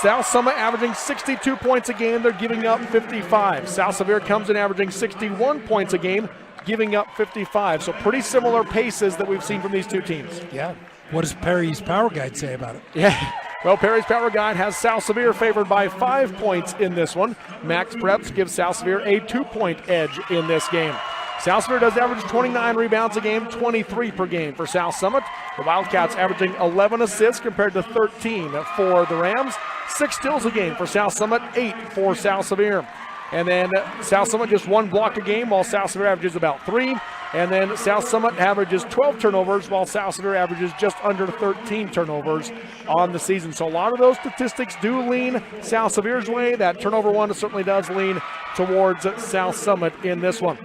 South Summit averaging 62 points a game. They're giving up 55. South Sevier comes in averaging 61 points a game, giving up 55. So pretty similar paces that we've seen from these two teams. Yeah. What does Perry's Power Guide say about it? Yeah. Well, Perry's Power Guide has South Sevier favored by 5 points in this one. Max Preps gives South Sevier a 2-point edge in this game. South Sevier does average 29 rebounds a game, 23 per game for South Summit. The Wildcats averaging 11 assists compared to 13 for the Rams. 6 steals a game for South Summit, 8 for South Sevier. And then South Summit just 1 block a game, while South Sevier averages about 3. And then South Summit averages 12 turnovers, while South Sevier averages just under 13 turnovers on the season. So a lot of those statistics do lean South Sevier's way. That turnover one certainly does lean towards South Summit in this one.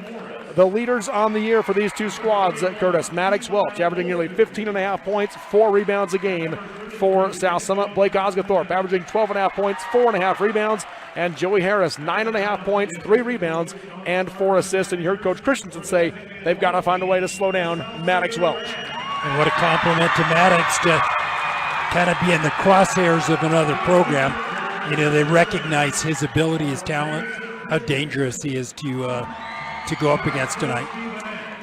The leaders on the year for these two squads, Curtis, Maddox Welch averaging nearly 15.5 points, 4 rebounds a game for South Summit. Blake Osgathorpe averaging 12.5 points, 4.5 rebounds. And Joey Harris, 9.5 points, 3 rebounds, and 4 assists. And you heard Coach Christensen say they've got to find a way to slow down Maddox Welch. And what a compliment to Maddox to kind of be in the crosshairs of another program. You know, they recognize his ability, his talent, how dangerous he is to go up against tonight.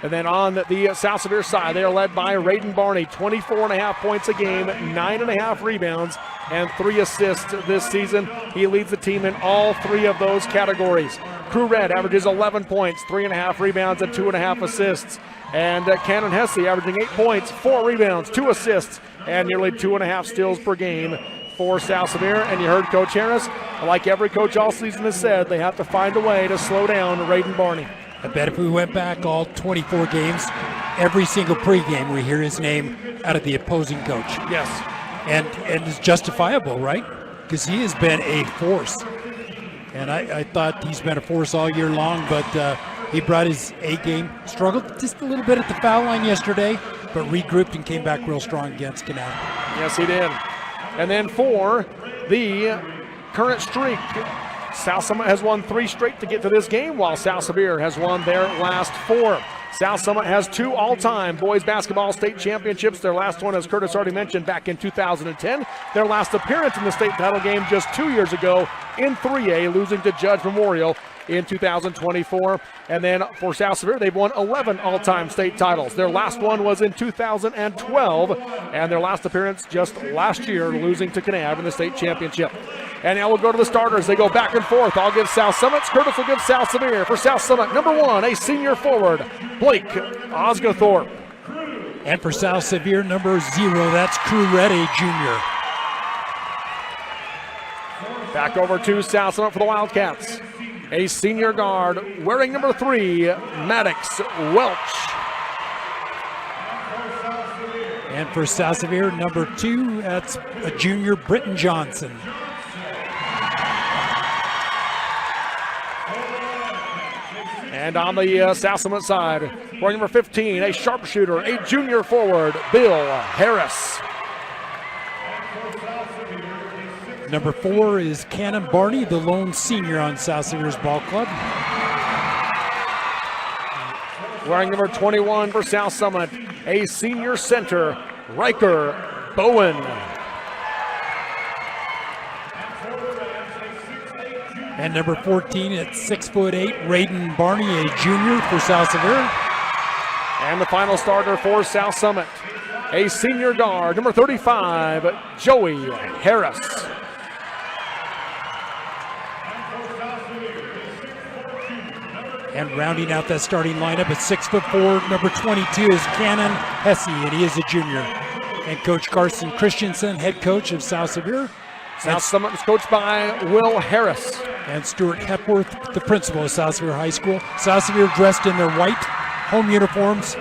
And then on the South Sevier side, they are led by Raiden Barney, 24.5 points a game, 9.5 rebounds, and 3 assists this season. He leads the team in all 3 of those categories. Crew Red averages 11 points, 3.5 rebounds, and 2.5 assists. And Cannon Hesse averaging 8 points, 4 rebounds, 2 assists, and nearly 2.5 steals per game for South Sevier. And you heard Coach Harris, like every coach all season has said, they have to find a way to slow down Raiden Barney. I bet if we went back all 24 games, every single pregame we hear his name out of the opposing coach. Yes. And it's justifiable, right? Because he has been a force. And I thought he's been a force all year long, but he brought his A game. Struggled just a little bit at the foul line yesterday, but regrouped and came back real strong against Kanab. Yes, he did. And then for the current streak, South Summit has won 3 straight to get to this game, while South Sevier has won their last 4. South Summit has 2 all-time boys basketball state championships. Their last one, as Curtis already mentioned, back in 2010. Their last appearance in the state title game just 2 years ago in 3A, losing to Judge Memorial in 2024. And then for South Sevier, they've won 11 all-time state titles. Their last one was in 2012, and their last appearance just last year, losing to Kanab in the state championship. And now we'll go to the starters. They go back and forth. I'll give South Summit. Curtis will give South Sevier. For South Summit, number 1, a senior forward, Blake Osgathorpe. And for South Sevier, number 0, that's Crew Red, a junior. Back over to South Summit for the Wildcats. A senior guard wearing number 3, Maddox Welch. And for South Sevier, number 2, that's a junior, Britton Johnson. And on the South Summit side, wearing number 15, a sharpshooter, a junior forward, Bill Harris. Number 4 is Cannon Barney, the lone senior on South Sevier's ball club. Wearing number 21 for South Summit, a senior center, Riker Bowen. And number 14 at 6'8", Raiden Barney, a junior for South Sevier. And the final starter for South Summit, a senior guard, number 35, Joey Harris. And rounding out that starting lineup at 6'4", number 22 is Cannon Hesse, and he is a junior. And Coach Carson Christensen, head coach of South Sevier. South Summit is coached by Will Harris. And Stuart Hepworth, the principal of South Sevier High School. South Sevier dressed in their white home uniforms,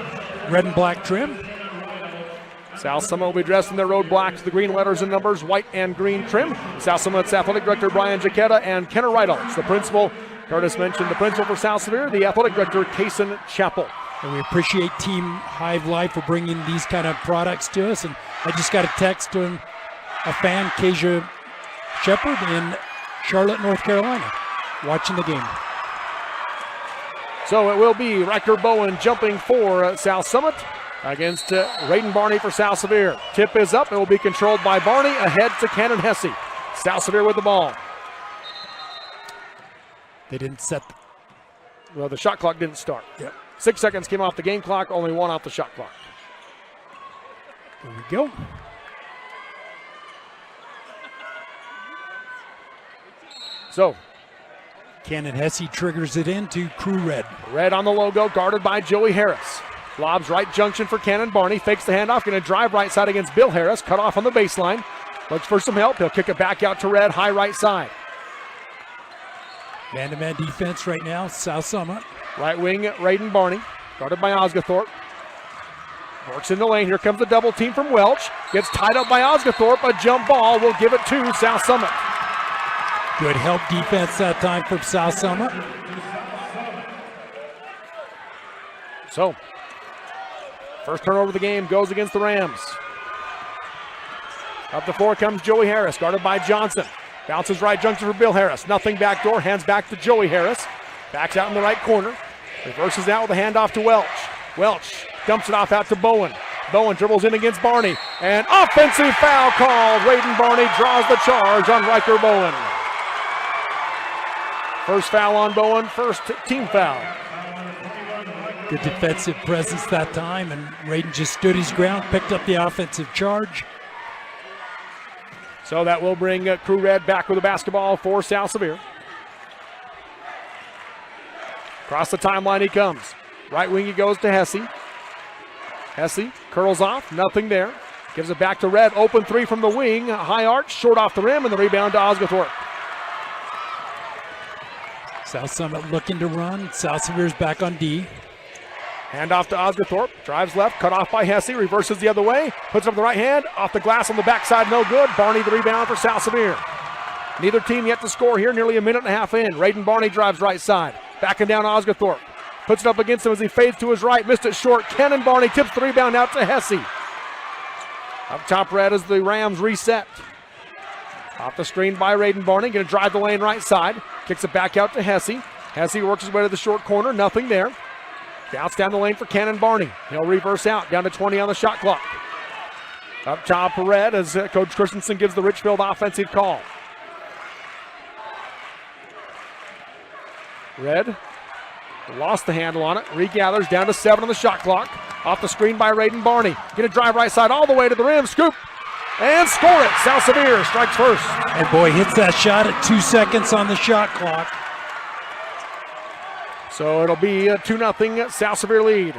red and black trim. South Summit will be dressed in their road blacks, the green letters and numbers, white and green trim. South Summit's athletic director Brian Jaquetta and Kenner Reitels, the principal. Curtis mentioned the principal for South Sevier, the athletic director Kaysen Chappell. And we appreciate Team Hive Life for bringing these kind of products to us. And I just got a text from a fan, Kasia Shepard in Charlotte, North Carolina, watching the game. So it will be Riker Bowen jumping for South Summit against Raiden Barney for South Sevier. Tip is up. It will be controlled by Barney, ahead to Cannon Hesse. Sevier with the ball. They didn't set. Well, the shot clock didn't start. Yep. 6 seconds came off the game clock, only 1 off the shot clock. There we go. So, Cannon Hesse triggers it into Crew Red. Red on the logo, guarded by Joey Harris. Lobs right junction for Cannon Barney. Fakes the handoff, going to drive right side against Bill Harris. Cut off on the baseline. Looks for some help. He'll kick it back out to Red, high right side. Man-to-man defense right now, South Summit. Right wing, Raiden Barney, guarded by Osgathorpe. Works in the lane. Here comes the double team from Welch. Gets tied up by Osgathorpe. A jump ball will give it to South Summit. Good help defense that time from South Summit. So, first turnover of the game goes against the Rams. Up the floor comes Joey Harris, guarded by Johnson. Bounces right junction for Bill Harris. Nothing backdoor, hands back to Joey Harris. Backs out in the right corner. Reverses out with a handoff to Welch. Welch dumps it off out to Bowen. Bowen dribbles in against Barney. And offensive foul called. Raiden Barney draws the charge on Riker Bowen. First foul on Bowen, first team foul. Good defensive presence that time, and Raiden just stood his ground, picked up the offensive charge. So that will bring Crew Red back with the basketball for South Sevier. Across the timeline he comes. Right wing he goes to Hesse. Hesse curls off, nothing there. Gives it back to Red, open three from the wing. High arch, short off the rim, and the rebound to Osgathorpe. South Summit looking to run. South Sevier's back on D. Hand off to Osgathorpe, drives left, cut off by Hesse, reverses the other way, puts it up the right hand, off the glass on the backside, no good. Barney the rebound for South Sevier. Neither team yet to score here, nearly a minute and a half in. Raiden Barney drives right side, backing down Osgathorpe. Puts it up against him as he fades to his right, missed it short. Cannon Barney tips the rebound out to Hesse. Up top Red as the Rams reset. Off the screen by Raiden Barney, going to drive the lane right side. Kicks it back out to Hesse. Hesse works his way to the short corner, nothing there. Bounce down the lane for Cannon Barney. He'll reverse out, down to 20 on the shot clock. Up top Red as Coach Christensen gives the Richfield offensive call. Red lost the handle on it, regathers down to 7 on the shot clock. Off the screen by Raiden Barney. Going to drive right side all the way to the rim, scoop, and score it. South Sevier strikes first. And boy, hits that shot at 2 seconds on the shot clock. So it'll be a 2-0 South Sevier lead.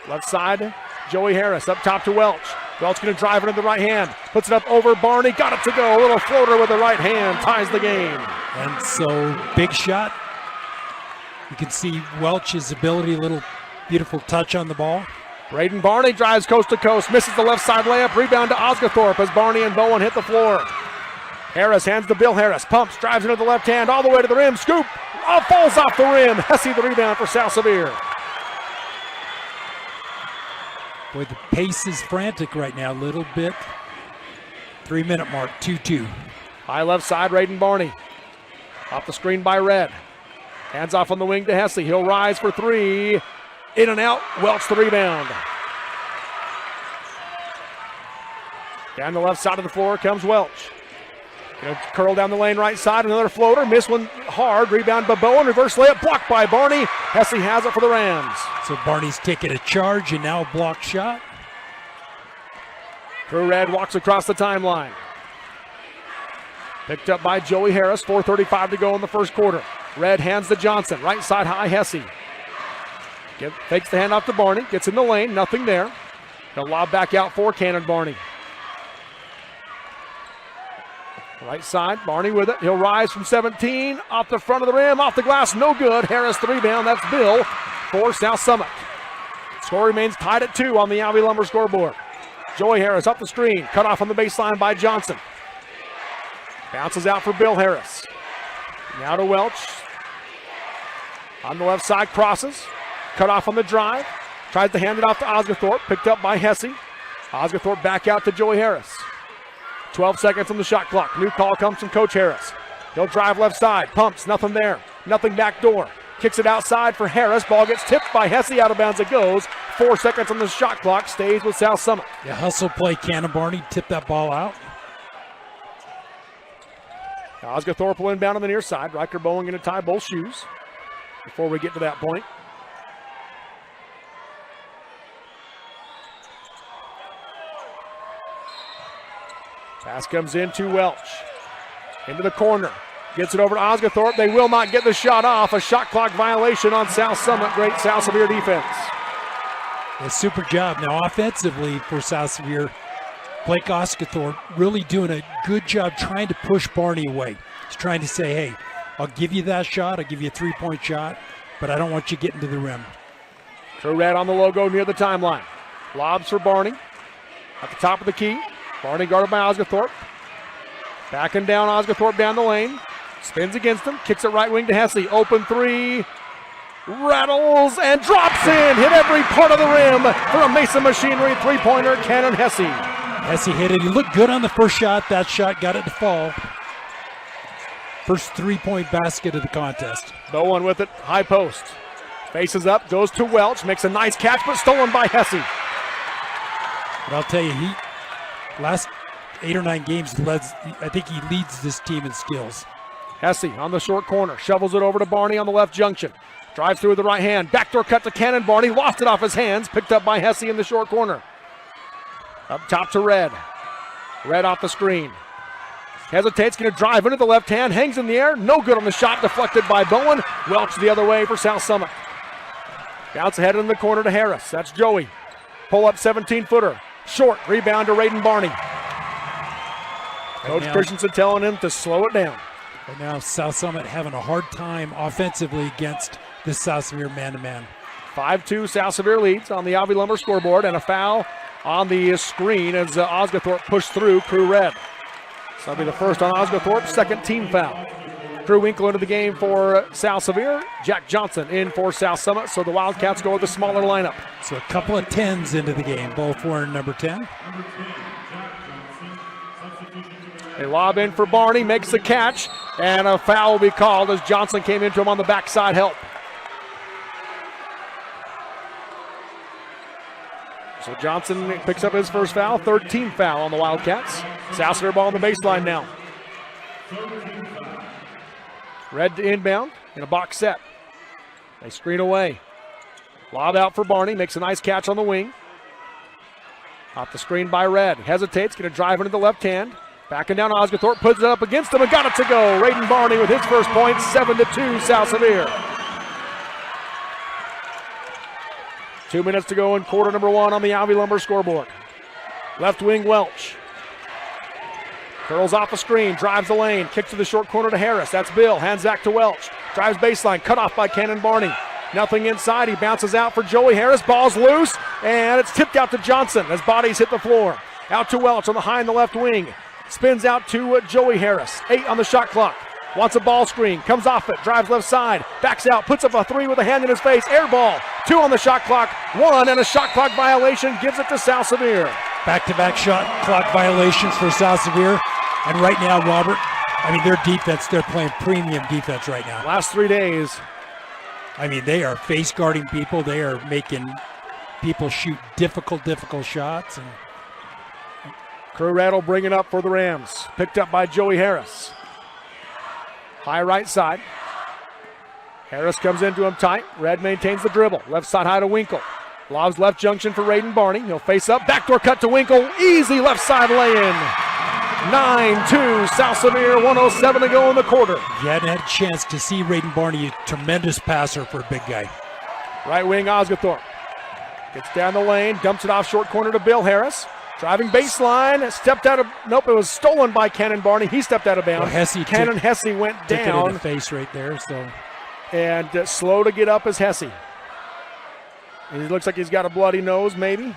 Left side, Joey Harris up top to Welch. Welch going to drive it in the right hand. Puts it up over Barney. Got it to go. A little floater with the right hand. Ties the game. And so big shot. You can see Welch's ability, a little beautiful touch on the ball. Raiden Barney drives coast to coast. Misses the left side layup. Rebound to Osgathorpe as Barney and Bowen hit the floor. Harris hands to Bill Harris. Pumps, drives into the left hand all the way to the rim. Scoop. Oh, falls off the rim. Hesse the rebound for South Sevier. Boy, the pace is frantic right now, a little bit. 3-minute mark, 2-2. High left side, Raiden Barney. Off the screen by Red. Hands off on the wing to Hesse. He'll rise for three. In and out, Welch the rebound. Down the left side of the floor comes Welch. Gonna curl down the lane right side, another floater, miss one hard, rebound by Bowen, reverse layup, blocked by Barney. Hesse has it for the Rams. So Barney's taking a charge and now a blocked shot. Crew Red walks across the timeline. Picked up by Joey Harris, 4:35 to go in the first quarter. Red hands to Johnson, right side high, Hesse. Takes the handoff to Barney, gets in the lane, nothing there. He'll lob back out for Cannon Barney. Right side, Barney with it. He'll rise from 17, off the front of the rim, off the glass, no good. Harris the rebound, that's Bill for South Summit. Score remains tied at 2 on the Alvey Lumber scoreboard. Joey Harris up the screen, cut off on the baseline by Johnson. Bounces out for Bill Harris. Now to Welch. On the left side, crosses. Cut off on the drive. Tries to hand it off to Osgathorpe, picked up by Hesse. Osgathorpe back out to Joey Harris. 12 seconds on the shot clock. New call comes from Coach Harris. He'll drive left side, pumps, nothing there. Nothing back door. Kicks it outside for Harris. Ball gets tipped by Hesse. Out of bounds it goes. 4 seconds on the shot clock. Stays with South Summit. Yeah, hustle play. Cannon Barney tipped that ball out. Osgothorpe will inbound on the near side. Riker Bowen going to tie both shoes before we get to that point. Pass comes in to Welch. Into the corner. Gets it over to Osgothorpe. They will not get the shot off. A shot clock violation on South Summit. Great South Sevier defense. A super job. Now offensively for South Sevier, Blake Osgothorpe really doing a good job trying to push Barney away. He's trying to say, hey, I'll give you that shot. I'll give you a three-point shot, but I don't want you getting to the rim. True red on the logo near the timeline. Lobs for Barney. At the top of the key. Barney guarded by Osgothorpe. Backing down Osgothorpe down the lane. Spins against him. Kicks it right wing to Hesse. Open three. Rattles and drops in. Hit every part of the rim for a Mason Machinery three-pointer, Cannon Hesse. Hesse hit it. He looked good on the first shot. That shot got it to fall. First three-point basket of the contest. Bowen with it. High post. Faces up. Goes to Welch. Makes a nice catch, but stolen by Hesse. But I'll tell you, last 8 or 9 games, I think he leads this team in skills. Hesse on the short corner. Shovels it over to Barney on the left junction. Drives through with the right hand. Backdoor cut to Cannon. Barney lost it off his hands. Picked up by Hesse in the short corner. Up top to Red. Red off the screen. Hesitates, going to drive into the left hand. Hangs in the air. No good on the shot. Deflected by Bowen. Welch the other way for South Summit. Bounce ahead in the corner to Harris. That's Joey. Pull up 17-footer. Short. Rebound to Raiden Barney. Coach Christensen telling him to slow it down. Right now, South Summit having a hard time offensively against this South Sevier man-to-man. 5-2 South Sevier leads on the Alvey Lumber scoreboard, and a foul on the screen as Osgothorpe pushed through Crew Red. So that'll be the first on Osgothorpe, second team foul. Crew Winkle into the game for South Sevier. Jack Johnson in for South Summit, so the Wildcats go with the smaller lineup. So a couple of 10s into the game, both wearing number 10. They lob in for Barney, makes the catch, and a foul will be called as Johnson came into him on the backside help. So Johnson picks up his first foul, third team foul on the Wildcats. South Sevier ball on the baseline now. Red to inbound in a box set. They screen away. Lob out for Barney, makes a nice catch on the wing. Off the screen by Red. Hesitates, going to drive into the left hand. Backing down Osgothorpe, puts it up against him and got it to go. Raiden Barney with his first point, 7-2 South Sevier. 2 minutes to go in quarter number 1 on the Alvey Lumber scoreboard. Left wing Welch. Curls off the screen, drives the lane, kicks to the short corner to Harris. That's Bill, hands back to Welch. Drives baseline, cut off by Cannon Barney. Nothing inside, he bounces out for Joey Harris. Ball's loose, and it's tipped out to Johnson as bodies hit the floor. Out to Welch on the high in the left wing. Spins out to Joey Harris. 8 on the shot clock. Wants a ball screen. Comes off it. Drives left side. Backs out. Puts up a 3 with a hand in his face. Air ball. 2 on the shot clock. 1 and a shot clock violation. Gives it to South Sevier. Back-to-back shot clock violations for South Sevier. And right now, Robert, I mean, their defense, they're playing premium defense right now. Last 3 days. I mean, they are face guarding people. They are making people shoot difficult shots. And Crew Red will bring it up for the Rams. Picked up by Joey Harris. High right side. Harris comes into him tight. Red maintains the dribble. Left side high to Winkle. Lobs left junction for Raiden Barney. He'll face up. Backdoor cut to Winkle. Easy left side lay-in. 9-2 South Sevier. 1:07 to go in the quarter. You hadn't had a chance to see Raiden Barney, a tremendous passer for a big guy. Right wing Osgothorpe. Gets down the lane. Dumps it off short corner to Bill Harris. Driving baseline, stepped out of, nope, it was stolen by Cannon Barney. He stepped out of bounds. Well, Cannon Hesse went down. Took it in the face right there, so. And slow to get up is Hesse. He looks like he's got a bloody nose, maybe.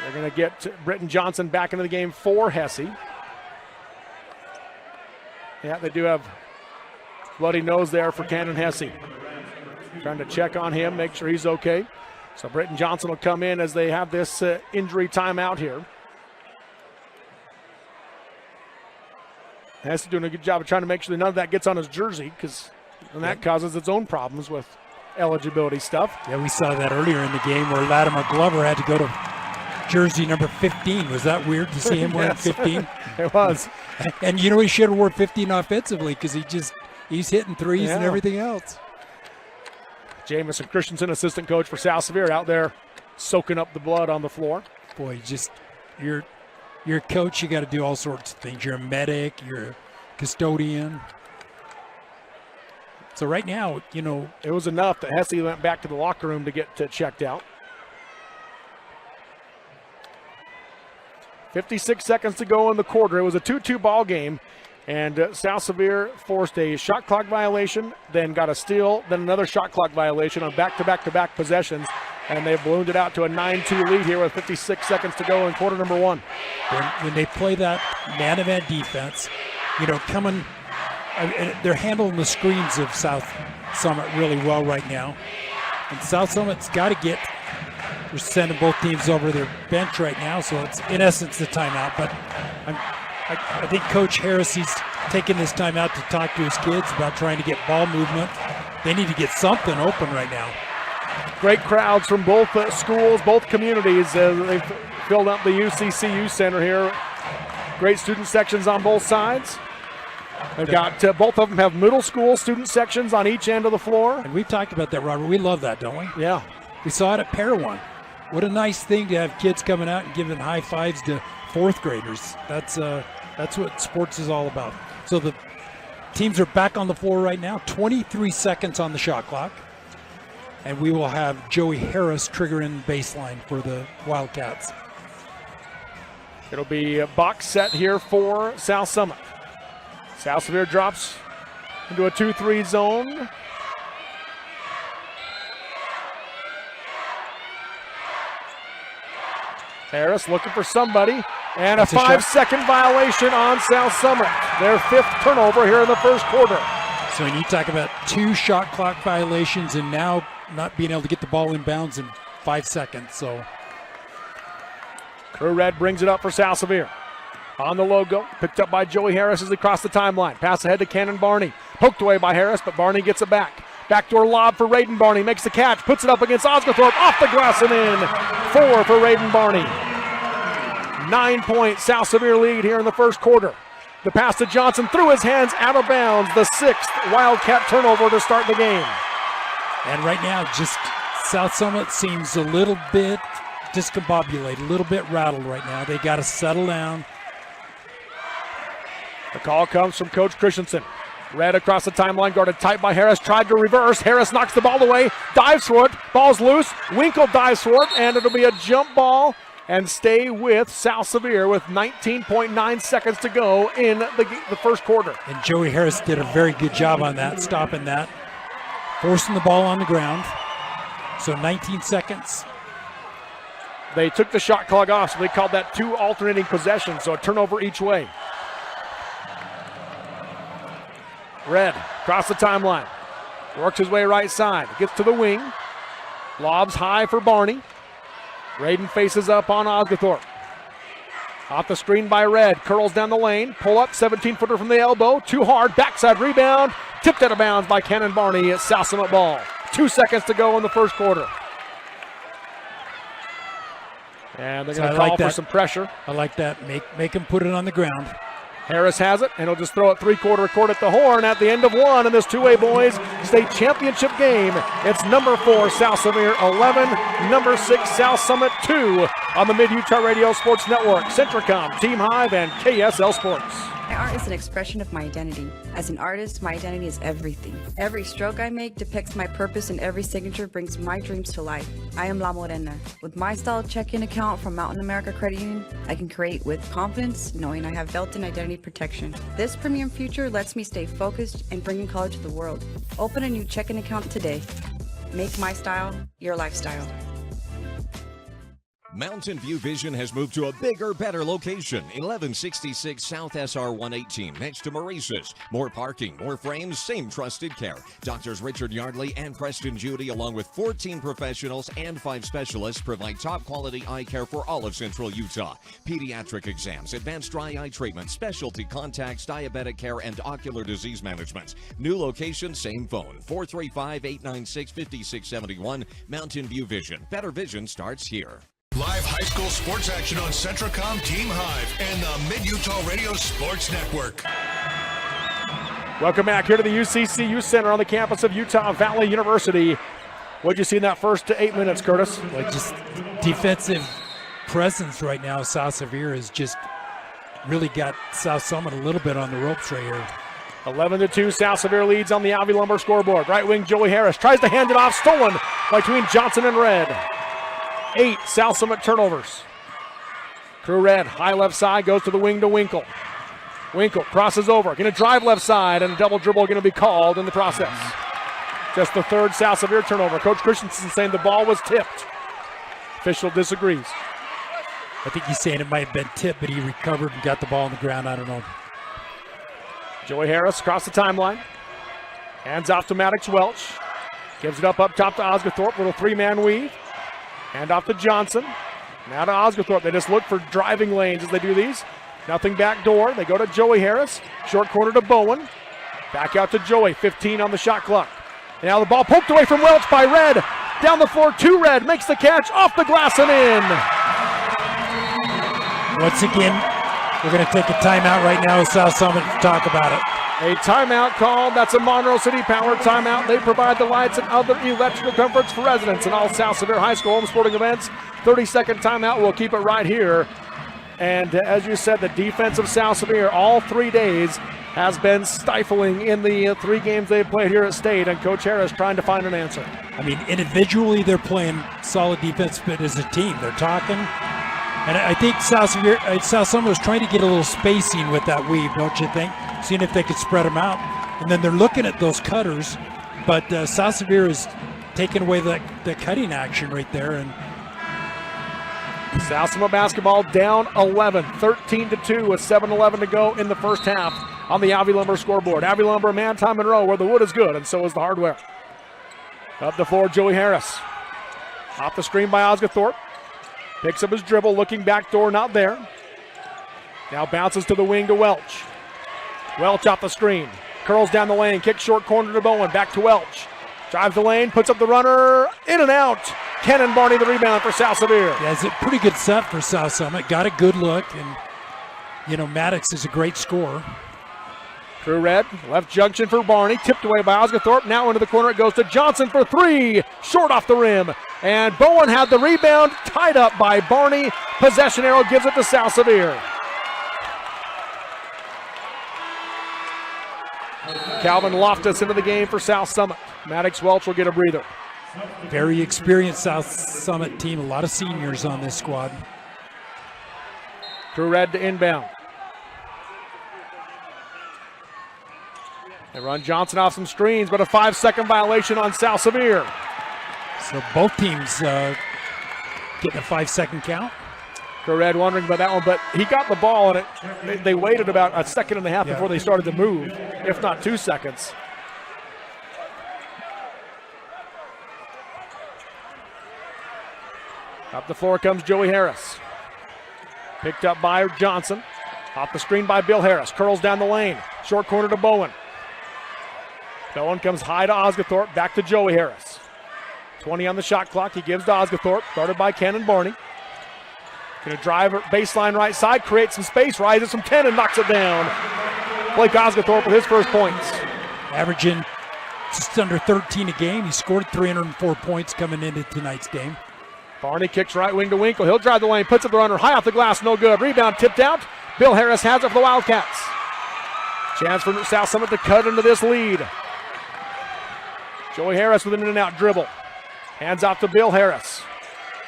They're going to get Britton Johnson back into the game for Hesse. Yeah, they do have bloody nose there for Cannon Hesse. Trying to check on him, make sure he's okay. So Britton Johnson will come in as they have this injury timeout here. Hesse doing a good job of trying to make sure that none of that gets on his jersey, because that causes its own problems with eligibility stuff. Yeah, we saw that earlier in the game where Latimer Glover had to go to jersey number 15. Was that weird to see him wearing 15? It was. And you know, he should have worn 15 offensively because he's hitting threes and everything else. Jamison Christensen, assistant coach for South Sevier, out there soaking up the blood on the floor. Boy, you're a coach, you got to do all sorts of things. You're a medic, you're a custodian. So right now, you know. It was enough that Hesse went back to the locker room to get checked out. 56 seconds to go in the quarter. It was a 2-2 ball game, and South Sevier forced a shot clock violation, then got a steal, then another shot clock violation on back-to-back-to-back possessions, and they ballooned it out to a 9-2 lead here with 56 seconds to go in quarter number one. When they play that man-to-man defense, you know, they're handling the screens of South Summit really well right now, and South Summit's got to get. They're sending both teams over their bench right now, so it's in essence the timeout. But I think Coach Harris, he's taking this timeout to talk to his kids about trying to get ball movement. They need to get something open right now. Great crowds from both schools, both communities. They've filled up the UCCU Center here. Great student sections on both sides. They've got both of them have middle school student sections on each end of the floor. And we've talked about that, Robert. We love that, don't we? Yeah. We saw it at Parowan. What a nice thing to have kids coming out and giving high fives to fourth graders. That's what sports is all about. So the teams are back on the floor right now. 23 seconds on the shot clock. And we will have Joey Harris triggering baseline for the Wildcats. It'll be a box set here for South Summit. South Sevier drops into a 2-3 zone. Harris looking for somebody, and a 5-second violation on South Summit. Their 5th turnover here in the first quarter. So when you talk about 2 shot clock violations and now not being able to get the ball in bounds in 5 seconds, so. Crew Red brings it up for South Sevier. On the logo, picked up by Joey Harris as he crossed the timeline. Pass ahead to Cannon Barney. Poked away by Harris, but Barney gets it back. Backdoor lob for Raiden Barney. Makes the catch, puts it up against Osgothorpe. Off the glass and in. 4 for Raiden Barney. 9-point South Sevier lead here in the first quarter. The pass to Johnson through his hands, out of bounds. The 6th Wildcat turnover to start the game. And right now, just South Summit seems a little bit discombobulated, a little bit rattled right now. They got to settle down. The call comes from Coach Christensen. Red across the timeline, guarded tight by Harris, tried to reverse. Harris knocks the ball away, dives for it, ball's loose. Winkle dives for it, and it'll be a jump ball and stay with South Sevier with 19.9 seconds to go in the first quarter. And Joey Harris did a very good job on that, stopping that, forcing the ball on the ground. So 19 seconds. They took the shot clock off, so they called that 2 alternating possessions, so a turnover each way. Red across the timeline, works his way right side, gets to the wing, lobs high for Barney. Raiden faces up on Osgothorpe. Off the screen by Red, curls down the lane, pull up, 17-footer from the elbow, too hard, backside rebound, tipped out of bounds by Cannon Barney at South Summit ball. 2 seconds to go in the first quarter. And they're going to call for some pressure. I like that, make him put it on the ground. Harris has it, and he'll just throw it 3/4 court at the horn at the end of 1 in this two-way boys state championship game. It's number 4 South Sevier 11, number 6 South Summit 2 on the Mid-Utah Radio Sports Network, Centricom, Team Hive, and KSL Sports. My art is an expression of my identity. As an artist, my identity is everything. Every stroke I make depicts my purpose, and every signature brings my dreams to life. I am La Morena. With my style check-in account from Mountain America Credit Union, I can create with confidence, knowing I have built-in identity protection. This premium future lets me stay focused and bringing color to the world. Open a new check-in account today. Make my style your lifestyle. Mountain View Vision has moved to a bigger, better location, 1166 South SR 118, next to Maurice's. More parking, more frames, same trusted care. Doctors Richard Yardley and Preston Judy, along with 14 professionals and 5 specialists, provide top-quality eye care for all of Central Utah. Pediatric exams, advanced dry eye treatment, specialty contacts, diabetic care, and ocular disease management. New location, same phone, 435-896-5671. Mountain View Vision. Better vision starts here. Live high school sports action on Centracom Team Hive and the Mid-Utah Radio Sports Network. Welcome back here to the UCC Youth Center on the campus of Utah Valley University. What'd you see in that first 8 minutes, Curtis? Well, just defensive presence right now. South Sevier has just really got South Summit a little bit on the ropes right here. 11-2, South Sevier leads on the Avi Lumber scoreboard. Right wing Joey Harris tries to hand it off, stolen between Johnson and Red. 8 South Summit turnovers. Crew Red, high left side, goes to the wing to Winkle. Winkle crosses over, going to drive left side, and a double dribble going to be called in the process. Just the third South Sevier turnover. Coach Christensen saying the ball was tipped. Official disagrees. I think he's saying it might have been tipped, but he recovered and got the ball on the ground. I don't know. Joey Harris across the timeline. Hands off to Maddox Welch. Gives it up top to Osgothorpe. Little three-man weave. Hand off to Johnson. Now to Osgothorpe. They just look for driving lanes as they do these. Nothing back door. They go to Joey Harris. Short corner to Bowen. Back out to Joey. 15 on the shot clock. Now the ball poked away from Welch by Red. Down the floor to Red. Makes the catch off the glass and in. Once again, we're going to take a timeout right now with South Summit to talk about it. A timeout called. That's a Monroe City Power timeout. They provide the lights and other electrical comforts for residents and all South Sevier High School home sporting events. 30-second timeout. We'll keep it right here. And as you said, the defense of South Sevier all 3 days has been stifling in the 3 games they've played here at State, and Coach Harris trying to find an answer. I mean, individually they're playing solid defense, but as a team they're talking. And I think South Summit was trying to get a little spacing with that weave, don't you think? Seeing if they could spread them out. And then they're looking at those cutters, but South Sevier is taking away the cutting action right there. And South Summit basketball down 11, 13-2 with 7:11 to go in the first half on the Avi Lumber scoreboard. Avi Lumber, man-time in a row where the wood is good, and so is the hardware. Up the floor, Joey Harris. Off the screen by Osgothorpe. Picks up his dribble, looking back door, not there. Now bounces to the wing to Welch. Welch off the screen. Curls down the lane, kicks short corner to Bowen, back to Welch. Drives the lane, puts up the runner, in and out. Kenan Barney the rebound for South Sevier. Yeah, it's a pretty good set for South Summit. Got a good look, and, Maddox is a great scorer. Crew Red, left junction for Barney, tipped away by Osgothorpe. Now into the corner it goes to Johnson for 3, short off the rim. And Bowen had the rebound, tied up by Barney. Possession arrow gives it to South Sevier. Calvin Loftus into the game for South Summit. Maddox Welch will get a breather. Very experienced South Summit team, a lot of seniors on this squad. Crew Red to inbound. They run Johnson off some screens, but a 5-second violation on South Sevier. So both teams getting a 5-second count. Crew Red wondering about that one, but he got the ball, and they waited about a second and a half before they started to move, if not 2 seconds. Up the floor comes Joey Harris. Picked up by Johnson. Off the screen by Bill Harris. Curls down the lane. Short corner to Bowen. Bowen comes high to Osgothorpe. Back to Joey Harris. 20 on the shot clock. He gives to Osgothorpe. Guarded by Kenan Barney. Going to drive baseline right side. Creates some space. Rises from 10 and knocks it down. Blake Osgothorpe with his first points. Averaging just under 13 a game. He scored 304 points coming into tonight's game. Barney kicks right wing to Winkle. He'll drive the lane, puts up the runner high off the glass, no good. Rebound tipped out. Bill Harris has it for the Wildcats. Chance for South Summit to cut into this lead. Joey Harris with an in and out dribble. Hands off to Bill Harris.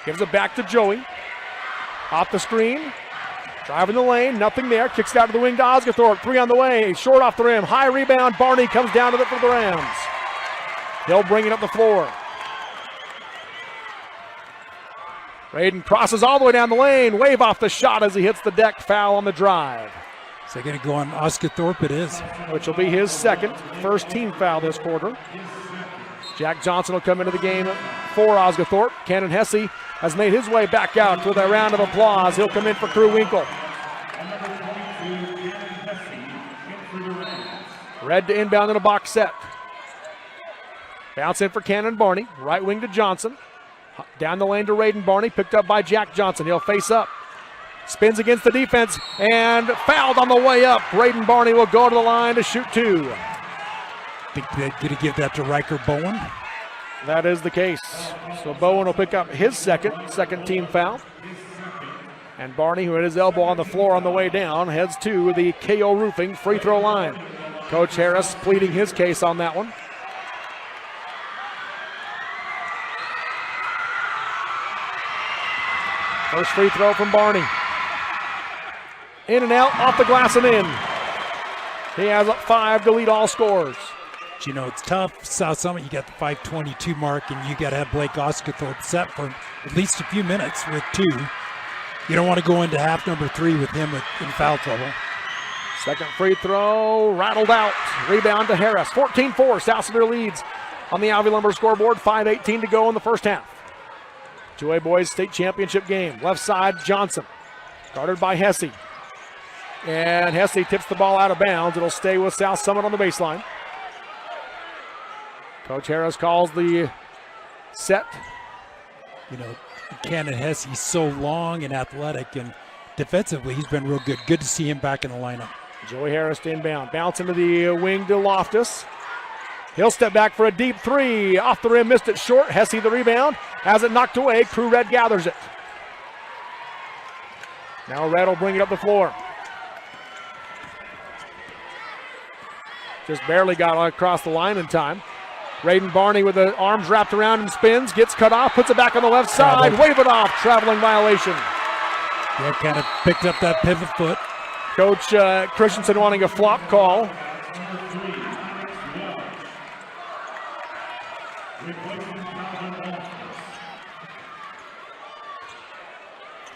Gives it back to Joey. Off the screen. Driving the lane, nothing there. Kicks it out to the wing to Osgothorpe. 3 on the way. Short off the rim. High rebound. Barney comes down with it for the Rams. He'll bring it up the floor. Raiden crosses all the way down the lane. Wave off the shot as he hits the deck. Foul on the drive. So going to go on Oscar Thorpe it is. Which will be his second. First team foul this quarter. Jack Johnson will come into the game for Oscar Thorpe. Cannon Hesse has made his way back out with a round of applause. He'll come in for Crew Winkle. Red to inbound in a box set. Bounce in for Cannon Barney. Right wing to Johnson. Down the lane to Raiden Barney. Picked up by Jack Johnson. He'll face up. Spins against the defense and fouled on the way up. Raiden Barney will go to the line to shoot two. Think they're going to give that to Riker Bowen. That is the case. So Bowen will pick up his second team foul. And Barney, who had his elbow on the floor on the way down, heads to the KO Roofing free throw line. Coach Harris pleading his case on that one. First free throw from Barney. In and out, off the glass and in. He has 5 to lead all scores. But you know, it's tough. South Summit, you got the 5:22 mark, and you got to have Blake Oscathorpe set for at least a few minutes with 2. You don't want to go into half number 3 with him in foul trouble. Second free throw, rattled out. Rebound to Harris. 14-4, South Sevier leads on the Alvey Lumber scoreboard. 5:18 to go in the first half. 2A boys state championship game. Left side, Johnson. Guarded by Hesse. And Hesse tips the ball out of bounds. It'll stay with South Summit on the baseline. Coach Harris calls the set. You know, Cannon Hesse, he's so long and athletic, and defensively he's been real good. Good to see him back in the lineup. Joey Harris to inbound. Bounce into the wing to Loftus. He'll step back for a deep 3. Off the rim, missed it short. Hesse the rebound. Has it knocked away. Crew Red gathers it. Now Red will bring it up the floor. Just barely got across the line in time. Raiden Barney with the arms wrapped around him, spins, gets cut off, puts it back on the left side. Wave it off. Traveling violation. Yeah, kind of picked up that pivot foot. Coach Christensen wanting a flop call.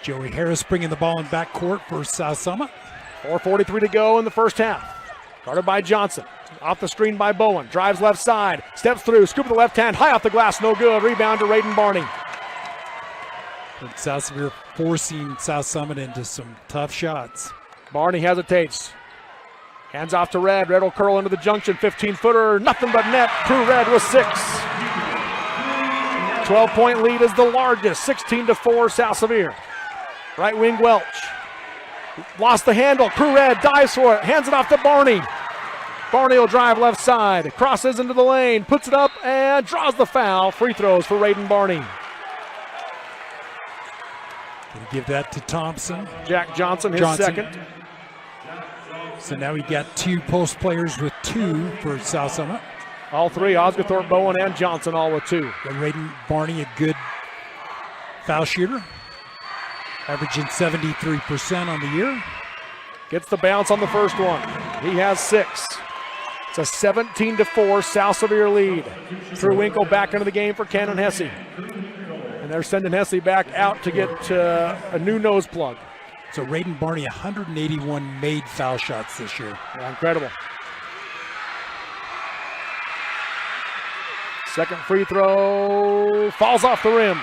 Joey Harris bringing the ball in backcourt for South Summit. 4:43 to go in the first half. Guarded by Johnson. Off the screen by Bowen. Drives left side. Steps through. Scoop with the left hand. High off the glass. No good. Rebound to Raiden Barney. And South Sevier forcing South Summit into some tough shots. Barney hesitates. Hands off to Red. Red will curl into the junction. 15-footer. Nothing but net. Crew Red with 6. 12-point lead is the largest. 16-4 South Sevier. Right wing Welch. Lost the handle. Crew Red dives for it. Hands it off to Barney. Barney will drive left side. Crosses into the lane. Puts it up and draws the foul. Free throws for Raiden Barney. Gonna give that to Thompson. Jack Johnson, his second. So now we got 2 post players with 2 for South Summit. All 3, Osgothorpe, Bowen, and Johnson, all with 2. And Raiden Barney, a good foul shooter. Averaging 73% on the year. Gets the bounce on the first one. He has 6. It's a 17-4 South Sevier lead. Drew Winkle back into the game for Cannon Hesse. And they're sending Hesse back out to get a new nose plug. So Raiden Barney, 181 made foul shots this year. Yeah, incredible. Second free throw falls off the rim.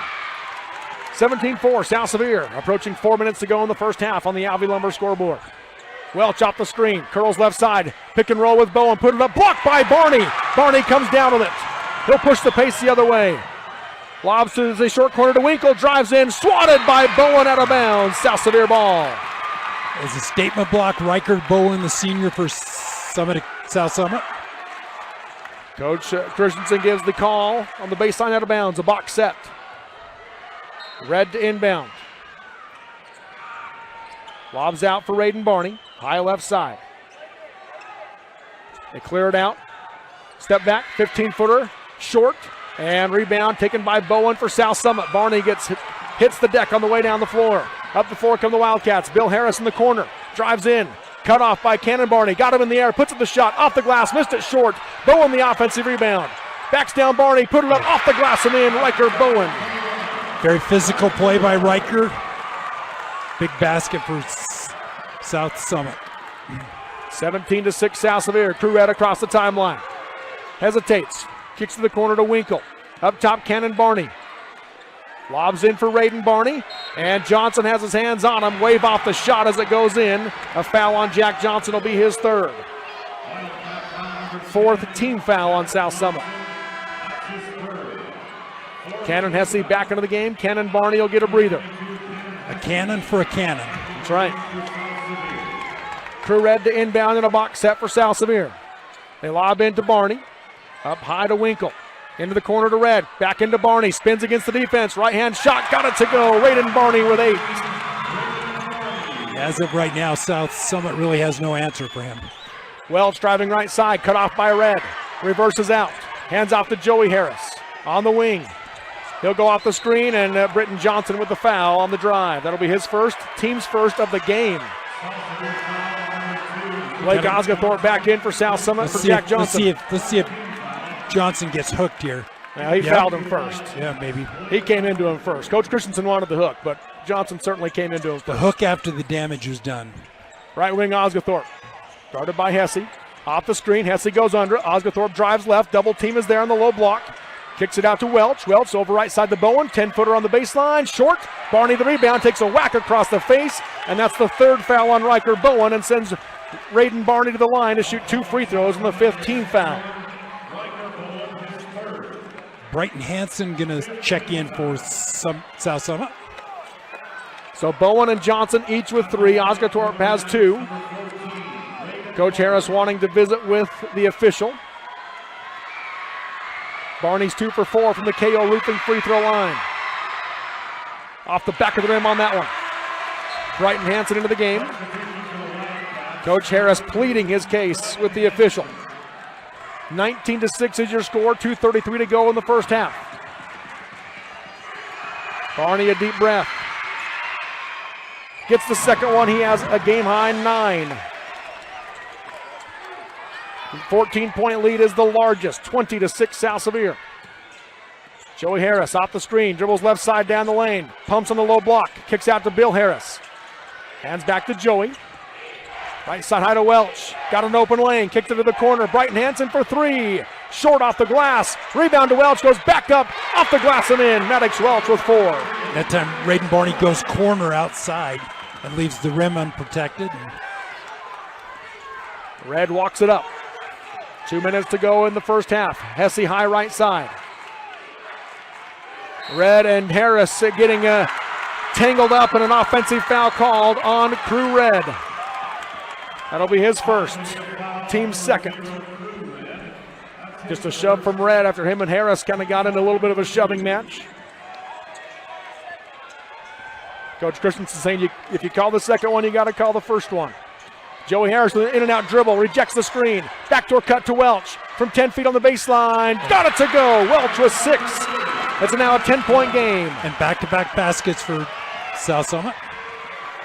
17-4 South Sevier. Approaching 4 minutes to go in the first half on the Alvey Lumber scoreboard. Welch off the screen, curls left side, pick and roll with Bowen, put it up, blocked by Barney. Barney comes down with it. He'll push the pace the other way. Lobs to the short corner to Winkle, drives in, swatted by Bowen out of bounds. South Sevier ball. As a statement block, Riker Bowen, the senior for South Summit. Coach Christensen gives the call on the baseline out of bounds, a box set. Red to inbound. Lobs out for Raiden Barney. High left side. They clear it out. Step back, 15-footer, short, and rebound taken by Bowen for South Summit. Barney hits the deck on the way down the floor. Up the floor come the Wildcats. Bill Harris in the corner. Drives in. Cut off by Cannon Barney. Got him in the air. Puts up the shot. Off the glass. Missed it short. Bowen the offensive rebound. Backs down Barney. Put it up off the glass and in. Riker Bowen. Very physical play by Riker. Big basket for South Summit. 17-6 South Sevier. Crew Red across the timeline. Hesitates. Kicks to the corner to Winkle. Up top, Cannon Barney. Lobs in for Raiden Barney. And Johnson has his hands on him. Wave off the shot as it goes in. A foul on Jack Johnson will be his third. Fourth team foul on South Summit. Cannon Hesse back into the game. Cannon Barney will get a breather. A cannon for a cannon. That's right. Crew Red to inbound in a box set for South Sevier. They lob into Barney. Up high to Winkle. Into the corner to Red. Back into Barney. Spins against the defense. Right hand shot. Got it to go. Raiden Barney with 8. As of right now, South Summit really has no answer for him. Welch driving right side. Cut off by Red. Reverses out. Hands off to Joey Harris. On the wing. He'll go off the screen, and Britton Johnson with the foul on the drive. That'll be his first, team's first of the game. Blake Osgathorpe back in for South Summit for Jack Johnson. Let's see if Johnson gets hooked here. Yeah, he fouled him first. Yeah, maybe. He came into him first. Coach Christensen wanted the hook, but Johnson certainly came into him first. The hook after the damage was done. Right wing Osgathorpe. Guarded by Hesse. Off the screen, Hesse goes under. Osgathorpe drives left. Double team is there on the low block. Kicks it out to Welch. Welch over right side to Bowen. 10-footer on the baseline. Short. Barney the rebound. Takes a whack across the face. And that's the third foul on Riker Bowen and sends Raiden Barney to the line to shoot 2 free throws in the 5th team foul. Brighton Hansen going to check in for South Summit. So Bowen and Johnson each with 3. Osgathorpe has 2. Coach Harris wanting to visit with the official. Barney's 2 for 4 from the KO Roofing free throw line. Off the back of the rim on that one. Brighton Hansen into the game. Coach Harris pleading his case with the official. 19-6 is your score. 2:33 to go in the first half. Barney a deep breath. Gets the second one. He has a game-high 9. 14-point lead is the largest. 20-6 South Sevier. Joey Harris off the screen. Dribbles left side down the lane. Pumps on the low block. Kicks out to Bill Harris. Hands back to Joey. Right side high to Welch. Got an open lane. Kicked it to the corner. Brighton Hansen for 3. Short off the glass. Rebound to Welch. Goes back up. Off the glass and in. Maddox Welch with 4. That time Raiden Barney goes corner outside and leaves the rim unprotected. Red walks it up. 2 minutes to go in the first half. Hesse high right side. Red and Harris getting tangled up in an offensive foul called on Crew Red. That'll be his first, team's second. Just a shove from Red after him and Harris kind of got into a little bit of a shoving match. Coach Christensen saying if you call the second one, you got to call the first one. Joey Harris with an in-and-out dribble, rejects the screen. Backdoor cut to Welch from 10 feet on the baseline. Got it to go. Welch with 6. It's now a 10-point game. And back-to-back baskets for South Summit.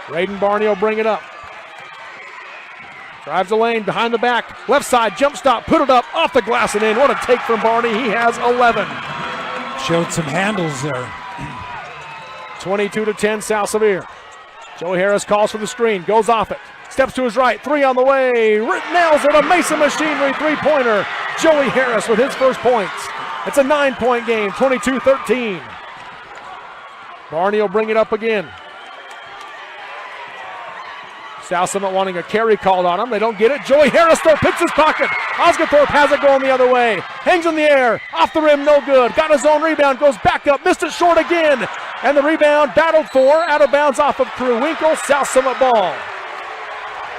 Raiden Barney will bring it up. Drives the lane, behind the back. Left side, jump stop, put it up, off the glass and in. What a take from Barney. He has 11. Showed some handles there. 22-10 South Sevier. Joey Harris calls for the screen, goes off it. Steps to his right, 3 on the way. Nails it, a Mason Machinery three-pointer. Joey Harris with his first points. It's a 9-point game, 22-13. Barney will bring it up again. South Summit wanting a carry called on him. They don't get it. Joey Harris still picks his pocket. Osgathorpe has it going the other way. Hangs in the air. Off the rim, no good. Got his own rebound. Goes back up. Missed it short again. And the rebound battled for. Out of bounds off of Crew Winkle. South Summit ball.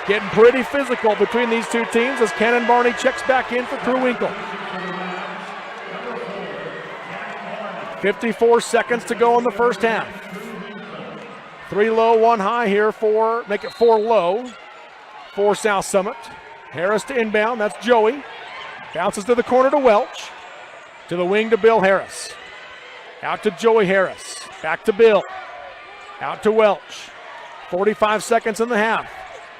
Getting pretty physical between these two teams as Cannon Barney checks back in for Crew Winkle. 54 seconds to go in the first half. 3 low, 1 high here make it 4 low for South Summit. Harris to inbound, that's Joey. Bounces to the corner to Welch. To the wing to Bill Harris. Out to Joey Harris. Back to Bill. Out to Welch. 45 seconds in the half.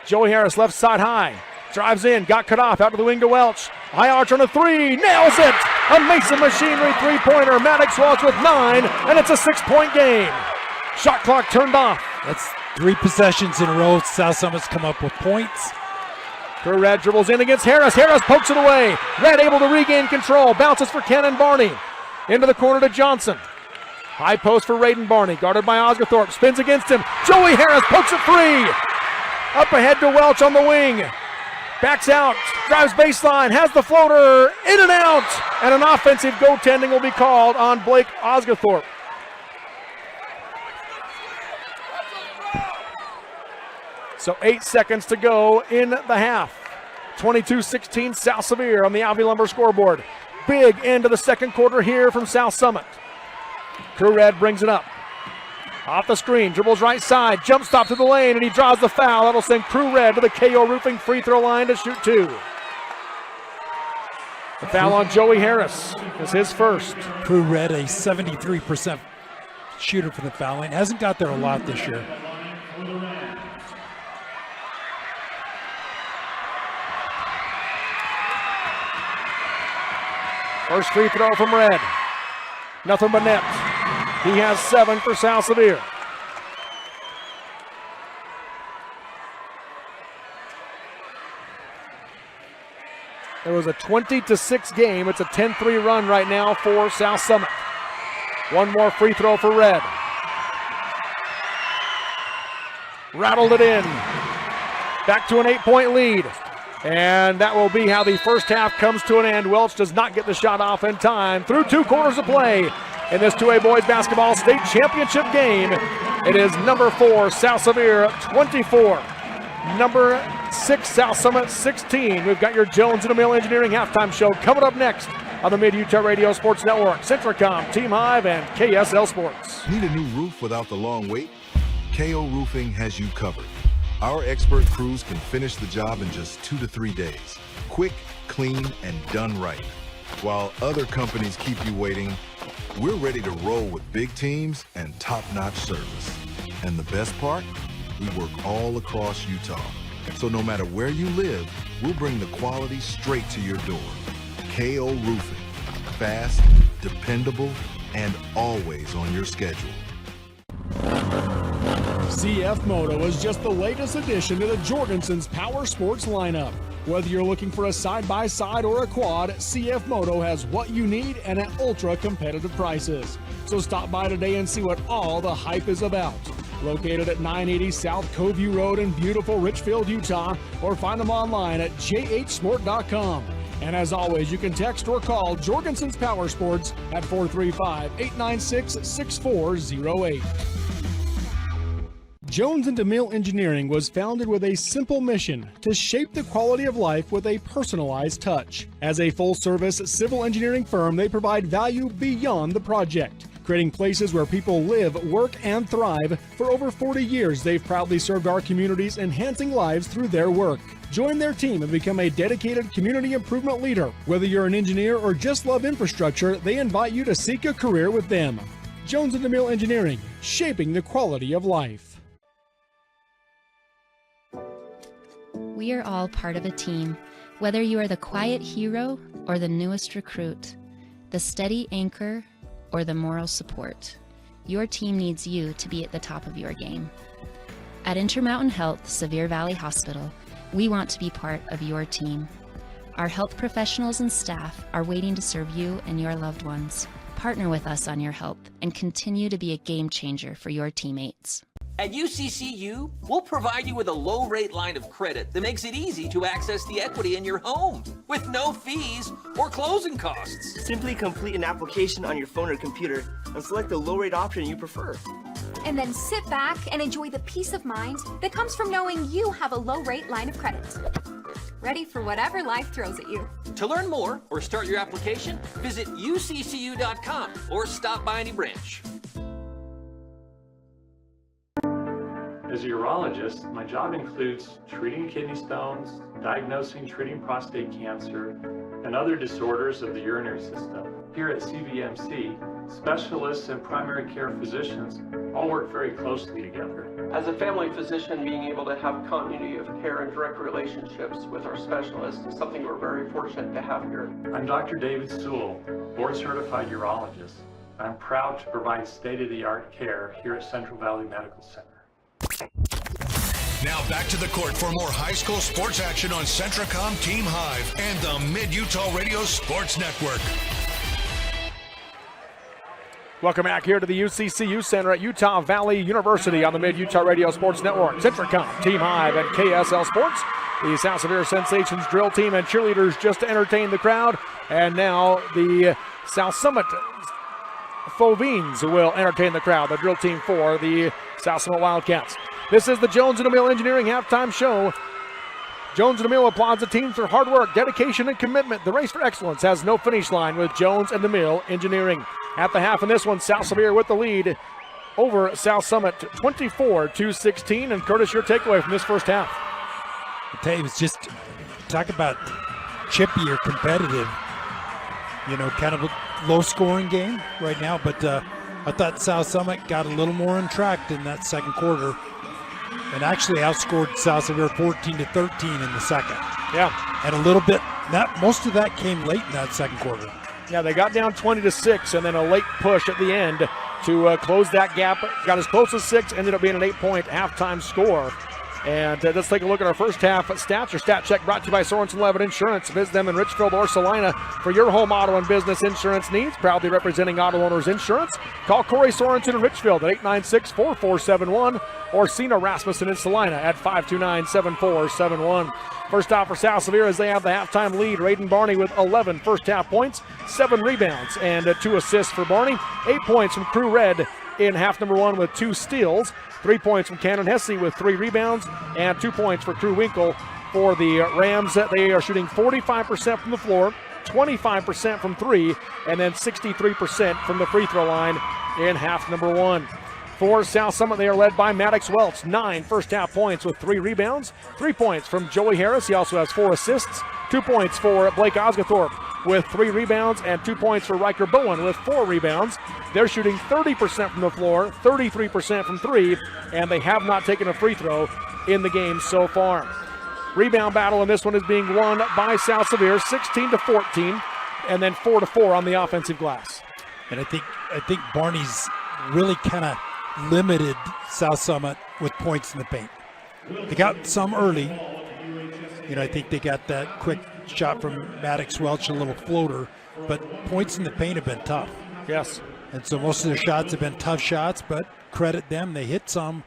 Joey Harris left side high. Drives in, got cut off, out to the wing to Welch. High arch on a 3, nails it! A Mason Machinery three-pointer. Maddox Walsh with 9, and it's a 6-point game. Shot clock turned off. That's 3 possessions in a row. South Summit's come up with points. Crew Red dribbles in against Harris. Harris pokes it away. Red able to regain control. Bounces for Cannon Barney. Into the corner to Johnson. High post for Raiden Barney. Guarded by Osgothorpe. Spins against him. Joey Harris pokes it free. Up ahead to Welch on the wing. Backs out. Drives baseline. Has the floater. In and out. And an offensive goaltending will be called on Blake Osgothorpe. So 8 seconds to go in the half. 22-16 South Sevier on the Alvey Lumber scoreboard. Big end of the second quarter here from South Summit. Crew Red brings it up. Off the screen, dribbles right side, jump stop to the lane, and he draws the foul. That'll send Crew Red to the KO Roofing free throw line to shoot 2. The foul on Joey Harris is his first. Crew Red, a 73% shooter from the foul line. Hasn't got there a lot this year. First free throw from Red. Nothing but net. He has 7 for South Sevier. It was a 20-6 game. It's a 10-3 run right now for South Summit. One more free throw for Red. Rattled it in. Back to an 8-point lead. And that will be how the first half comes to an end. Welch does not get the shot off in time. Through 2 quarters of play in this 2A boys basketball state championship game. It is number 4, South Sevier 24. Number 6, South Summit 16. We've got your Jones and DeMille Engineering halftime show coming up next on the Mid-Utah Radio Sports Network. Centricom, Team Hive, and KSL Sports. Need a new roof without the long wait? KO Roofing has you covered. Our expert crews can finish the job in just 2 to 3 days. Quick, clean, and done right. While other companies keep you waiting, we're ready to roll with big teams and top-notch service. And the best part? We work all across Utah. So no matter where you live, we'll bring the quality straight to your door. KO Roofing. Fast, dependable, and always on your schedule. CF Moto is just the latest addition to the Jorgensen's Power Sports lineup. Whether you're looking for a side-by-side or a quad, CF Moto has what you need and at ultra-competitive prices. So stop by today and see what all the hype is about. Located at 980 South Coveview Road in beautiful Richfield, Utah, or find them online at jhsport.com. And as always, you can text or call Jorgensen's Power Sports at 435-896-6408. Jones and DeMille Engineering was founded with a simple mission to shape the quality of life with a personalized touch. As a full-service civil engineering firm, they provide value beyond the project, creating places where people live, work, and thrive. For over 40 years, they've proudly served our communities, enhancing lives through their work. Join their team and become a dedicated community improvement leader. Whether you're an engineer or just love infrastructure, they invite you to seek a career with them. Jones and DeMille Engineering, shaping the quality of life. We are all part of a team, whether you are the quiet hero or the newest recruit, the steady anchor or the moral support. Your team needs you to be at the top of your game. At Intermountain Health Sevier Valley Hospital, we want to be part of your team. Our health professionals and staff are waiting to serve you and your loved ones. Partner with us on your health and continue to be a game changer for your teammates. At UCCU, we'll provide you with a low-rate line of credit that makes it easy to access the equity in your home with no fees or closing costs. Simply complete an application on your phone or computer and select the low-rate option you prefer. And then sit back and enjoy the peace of mind that comes from knowing you have a low-rate line of credit. Ready for whatever life throws at you. To learn more or start your application, visit uccu.com or stop by any branch. As a urologist, my job includes treating kidney stones, diagnosing, treating prostate cancer, and other disorders of the urinary system. Here at CVMC, specialists and primary care physicians all work very closely together. As a family physician, being able to have continuity of care and direct relationships with our specialists is something we're very fortunate to have here. I'm Dr. David Sewell, board-certified urologist. I'm proud to provide state-of-the-art care here at Central Valley Medical Center. Now back to the court for more high school sports action on Centracom Team Hive and the Mid-Utah Radio Sports Network. Welcome back here to the UCCU Center at Utah Valley University on the Mid-Utah Radio Sports Network. Centracom, Team Hive, and KSL Sports. The South Sevier Sensations drill team and cheerleaders just to entertain the crowd. And now the South Summit Fauvines will entertain the crowd, the drill team for the South Summit Wildcats. This is the Jones & DeMille Engineering halftime show. Jones & DeMille applauds the team for hard work, dedication, and commitment. The race for excellence has no finish line with Jones & DeMille Engineering. At the half in this one, South Sevier with the lead over South Summit 24-16. And Curtis, your takeaway from this first half. I tell you, it was just, talk about chippy or competitive, kind of a low-scoring game right now. But I thought South Summit got a little more on track in that second quarter and actually outscored South Sevier 14-13 in the second. Yeah. And a little bit, most of that came late in that second quarter. Yeah, they got down 20-6, and then a late push at the end to close that gap. Got as close as 6, ended up being an 8-point halftime score. And let's take a look at our first half stats. Your stat check brought to you by Sorensen Levitt Insurance. Visit them in Richfield or Salina for your home auto and business insurance needs. Proudly representing Auto Owners Insurance. Call Corey Sorensen in Richfield at 896-4471 or Sina Rasmussen in Salina at 529-7471. First off for South Sevier as they have the halftime lead. Raiden Barney with 11 first half points, 7 rebounds, and 2 assists for Barney. 8 points from Crew Red in half number 1 with 2 steals. 3 points from Cannon Hesse with 3 rebounds, and 2 points for Crew Winkle for the Rams. They are shooting 45% from the floor, 25% from 3, and then 63% from the free throw line in half number 1. For South Summit, they are led by Maddox Welch, 9 first half points with 3 rebounds, 3 points from Joey Harris. He also has 4 assists, 2 points for Blake Osgathorpe with 3 rebounds, and 2 points for Riker Bowen with 4 rebounds. They're shooting 30% from the floor, 33% from 3, and they have not taken a free throw in the game so far. Rebound battle in this one is being won by South Sevier, 16-14, and then 4-4 on the offensive glass. And I think Barney's really kind of limited South Summit with points in the paint. They got some early. I think they got that quick shot from Maddox Welch, a little floater, but points in the paint have been tough. Yes. And so most of their shots have been tough shots, but credit them. They hit some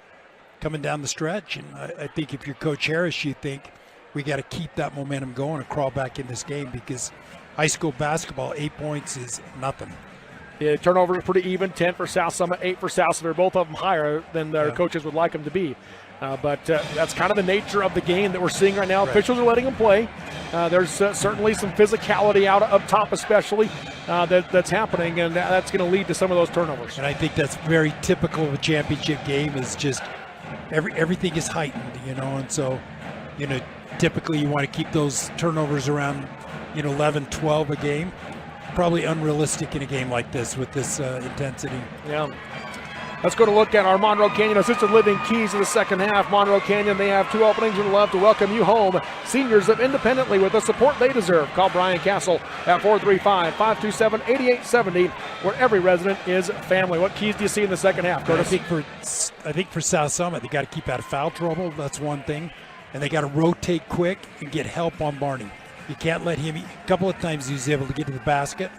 coming down the stretch. And I think if you're Coach Harris, you think we got to keep that momentum going and crawl back in this game, because high school basketball, 8 points is nothing. The turnovers are pretty even, 10 for South Summit, 8 for South Sevier, both of them higher than their coaches would like them to be. But that's kind of the nature of the game that we're seeing right now. Right. Officials are letting them play. There's certainly some physicality out up top especially that's happening, and that's going to lead to some of those turnovers. And I think that's very typical of a championship game, is just everything is heightened, and so, typically you want to keep those turnovers around, 11, 12 a game. Probably unrealistic in a game like this with this intensity. Yeah. Let's go to look at our Monroe Canyon Assisted Living keys of the second half. Monroe Canyon, they have 2 openings and would love to welcome you home. Seniors live independently with the support they deserve. Call Brian Castle at 435-527-8870, where every resident is family. What keys do you see in the second half, Curtis? I think for South Summit, they got to keep out of foul trouble. That's one thing. And they got to rotate quick and get help on Barney. You can't let him, a couple of times he was able to get to the basket.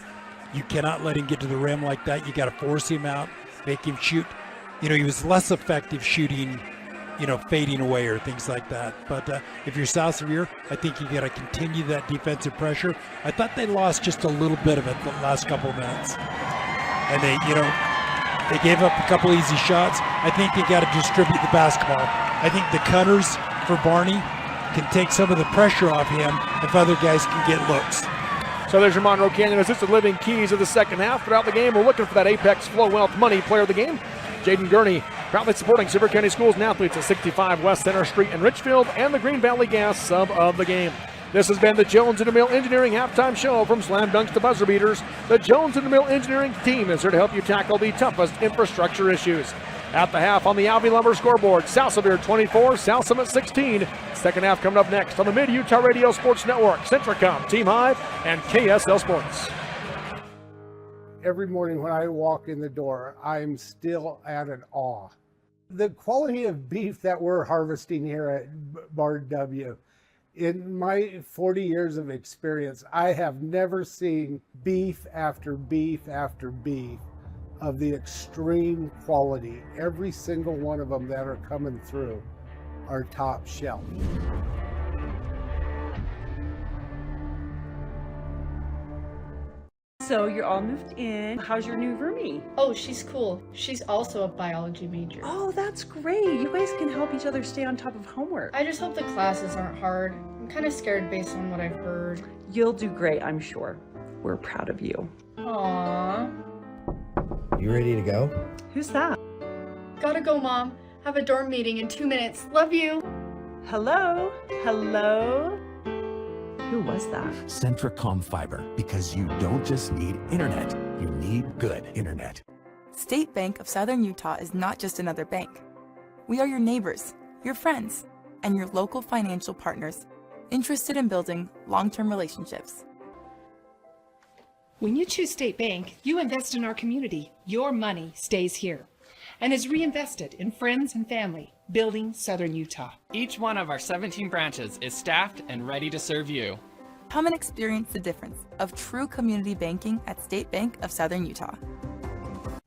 You cannot let him get to the rim like that. You got to force him out, make him shoot. He was less effective shooting, fading away or things like that. But if you're South Sevier, I think you got to continue that defensive pressure. I thought they lost just a little bit of it the last couple of minutes. And they gave up a couple easy shots. I think they got to distribute the basketball. I think the cutters for Barney can take some of the pressure off him if other guys can get looks. So there's your Monroe Canyon Assisted Living keys of the second half. Throughout the game, we're looking for that Apex Flow Wealth Money player of the game. Jaden Gurney, proudly supporting Sevier County Schools and athletes at 65 West Center Street in Richfield, and the Green Valley Gas sub of the game. This has been the Jones & DeMille Engineering halftime show. From slam dunks to buzzer beaters, the Jones & DeMille Engineering team is here to help you tackle the toughest infrastructure issues. At the half on the Alvey Lumber scoreboard, South Sevier 24, South Summit 16. Second half coming up next on the Mid-Utah Radio Sports Network, Centracom, Team Hive, and KSL Sports. Every morning when I walk in the door, I'm still at an awe. The quality of beef that we're harvesting here at Bar W, in my 40 years of experience, I have never seen beef after beef after beef of the extreme quality. Every single one of them that are coming through are top shelf. So you're all moved in. How's your new roomie? Oh, she's cool. She's also a biology major. Oh, that's great. You guys can help each other stay on top of homework. I just hope the classes aren't hard. I'm kind of scared based on what I've heard. You'll do great, I'm sure. We're proud of you. Aww. You ready to go? Who's that? Gotta go, Mom. Have a dorm meeting in 2 minutes. Love you. Hello? Hello? Who was that? Centracom Fiber, because you don't just need internet, you need good internet. State Bank of Southern Utah is not just another bank. We are your neighbors, your friends, and your local financial partners, interested in building long-term relationships. When you choose State Bank, you invest in our community. Your money stays here and is reinvested in friends and family, building Southern Utah. Each one of our 17 branches is staffed and ready to serve you. Come and experience the difference of true community banking at State Bank of Southern Utah.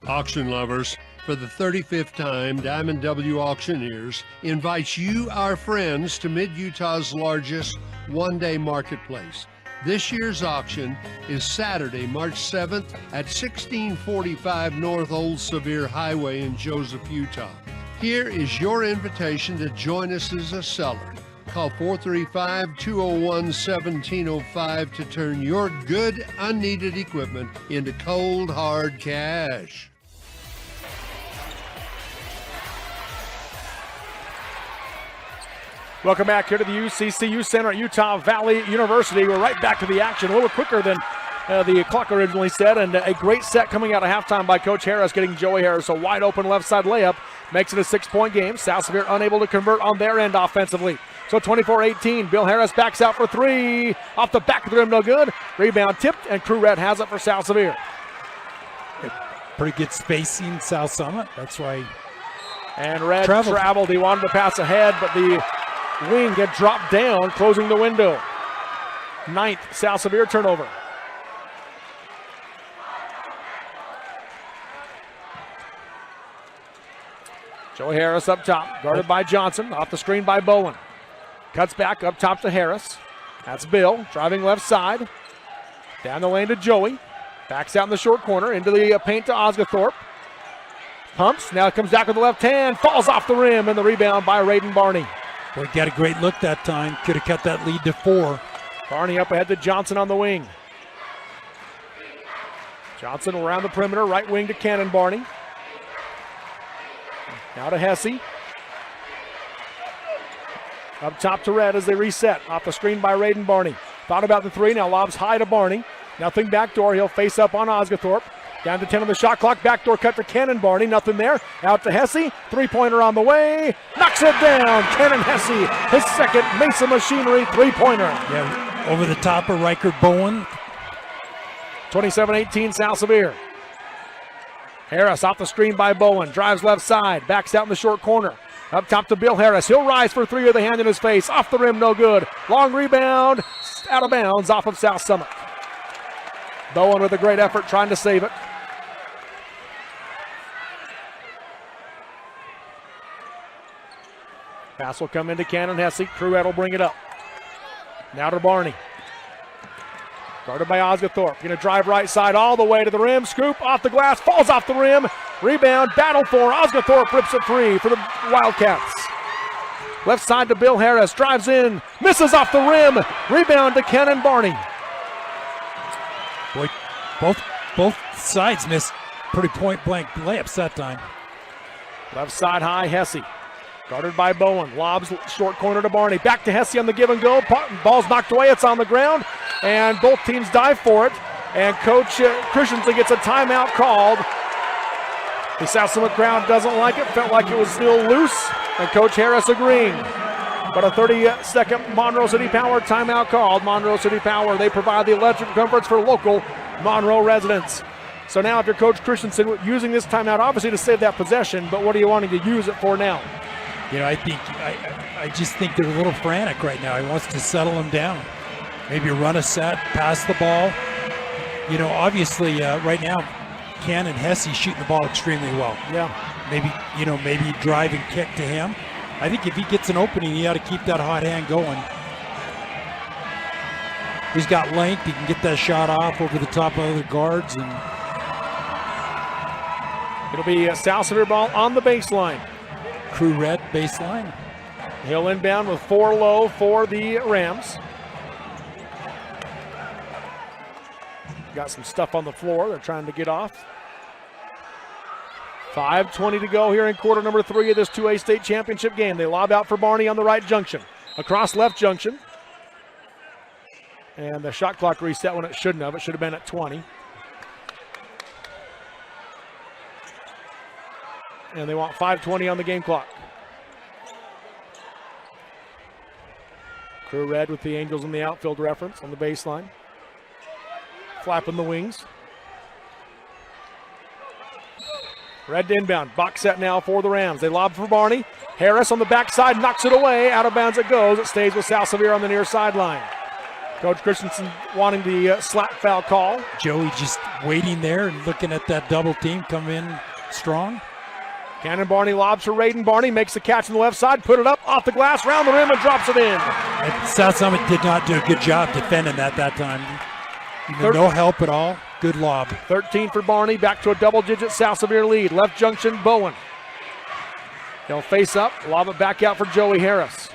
Auction lovers, for the 35th time, Diamond W Auctioneers invites you, our friends, to Mid-Utah's largest one-day marketplace. This year's auction is Saturday, March 7th at 1645 North Old Sevier Highway in Joseph, Utah. Here is your invitation to join us as a seller. Call 435-201-1705 to turn your good, unneeded equipment into cold, hard cash. Welcome back here to the UCCU Center at Utah Valley University. We're right back to the action, a little quicker than the clock originally said, and a great set coming out of halftime by Coach Harris, getting Joey Harris a wide open left side layup. Makes it a 6-point game. South Sevier unable to convert on their end offensively. So 24-18, Bill Harris backs out for three. Off the back of the rim, no good. Rebound tipped, and Crew Red has it for South Sevier. Pretty good spacing, South Summit. That's why. And Red traveled. He wanted to pass ahead, but the wing had dropped down, closing the window. 9th South Sevier turnover. Joey Harris up top, guarded by Johnson, off the screen by Bowen. Cuts back up top to Harris. That's Bill, driving left side. Down the lane to Joey. Backs out in the short corner, into the paint to Osgathorpe. Pumps, now comes back with the left hand, falls off the rim, and the rebound by Raiden Barney. Boy, got a great look that time. Could have cut that lead to 4. Barney up ahead to Johnson on the wing. Johnson around the perimeter, right wing to Cannon Barney. Now to Hesse. Up top to Red as they reset. Off the screen by Raiden Barney. Thought about the three, now lobs high to Barney. Nothing backdoor, he'll face up on Osgathorpe. Down to 10 on the shot clock, backdoor cut to Cannon Barney, nothing there. Out to Hesse, three-pointer on the way. Knocks it down, Cannon Hesse, his second Mesa Machinery three-pointer. Yeah, over the top of Riker Bowen. 27-18 South Sevier. Harris off the screen by Bowen, drives left side, backs out in the short corner. Up top to Bill Harris, he'll rise for three with a hand in his face. Off the rim, no good. Long rebound, out of bounds off of South Summit. Bowen with a great effort trying to save it. Pass will come into Cannon Hesse. Truett will bring it up. Now to Barney. Guarded by Osgathorpe. Going to drive right side all the way to the rim. Scoop off the glass. Falls off the rim. Rebound. Battle for Osgathorpe. Rips it free for the Wildcats. Left side to Bill Harris. Drives in. Misses off the rim. Rebound to Cannon Barney. Boy, both sides missed pretty point-blank layups that time. Left side high, Hesse. Guarded by Bowen. Lobs short corner to Barney. Back to Hesse on the give and go. Ball's knocked away. It's on the ground. And both teams dive for it. And Coach Christensen gets a timeout called. The South Summit crowd doesn't like it, felt like it was still loose, and Coach Harris agreeing. But a 30-second Monroe City Power timeout called. Monroe City Power, they provide the electric comforts for local Monroe residents. So now if you're Coach Christensen using this timeout, obviously to save that possession, but what are you wanting to use it for now? You know, I just think they're a little frantic right now. He wants to settle them down. Maybe run a set, pass the ball. You know, obviously right now, Ken and Hesse shooting the ball extremely well. Yeah. Maybe drive and kick to him. I think if he gets an opening, he ought to keep that hot hand going. He's got length. He can get that shot off over the top of other guards. And it'll be a South Sevier ball on the baseline. Crew red baseline. He'll inbound with 4 low for the Rams. Got some stuff on the floor they're trying to get off. 5:20 to go here in quarter number 3 of this 2A state championship game. They lob out for Barney on the right junction. Across left junction. And the shot clock reset when it shouldn't have. It should have been at 20. And they want 5:20 on the game clock. Crew red with the Angels in the outfield reference on the baseline. Flapping the wings. Red to inbound. Box set now for the Rams. They lob for Barney. Harris on the backside knocks it away. Out of bounds it goes. It stays with South Sevier on the near sideline. Coach Christensen wanting the slap foul call. Joey just waiting there and looking at that double team come in strong. Cannon Barney lobs for Raiden. Barney makes the catch on the left side, put it up off the glass, round the rim, and drops it in. And South Summit did not do a good job defending that time. No help at all. Good lob. 13 for Barney, back to a double-digit South Sevier lead. Left junction, Bowen. He'll face up, lob it back out for Joey Harris.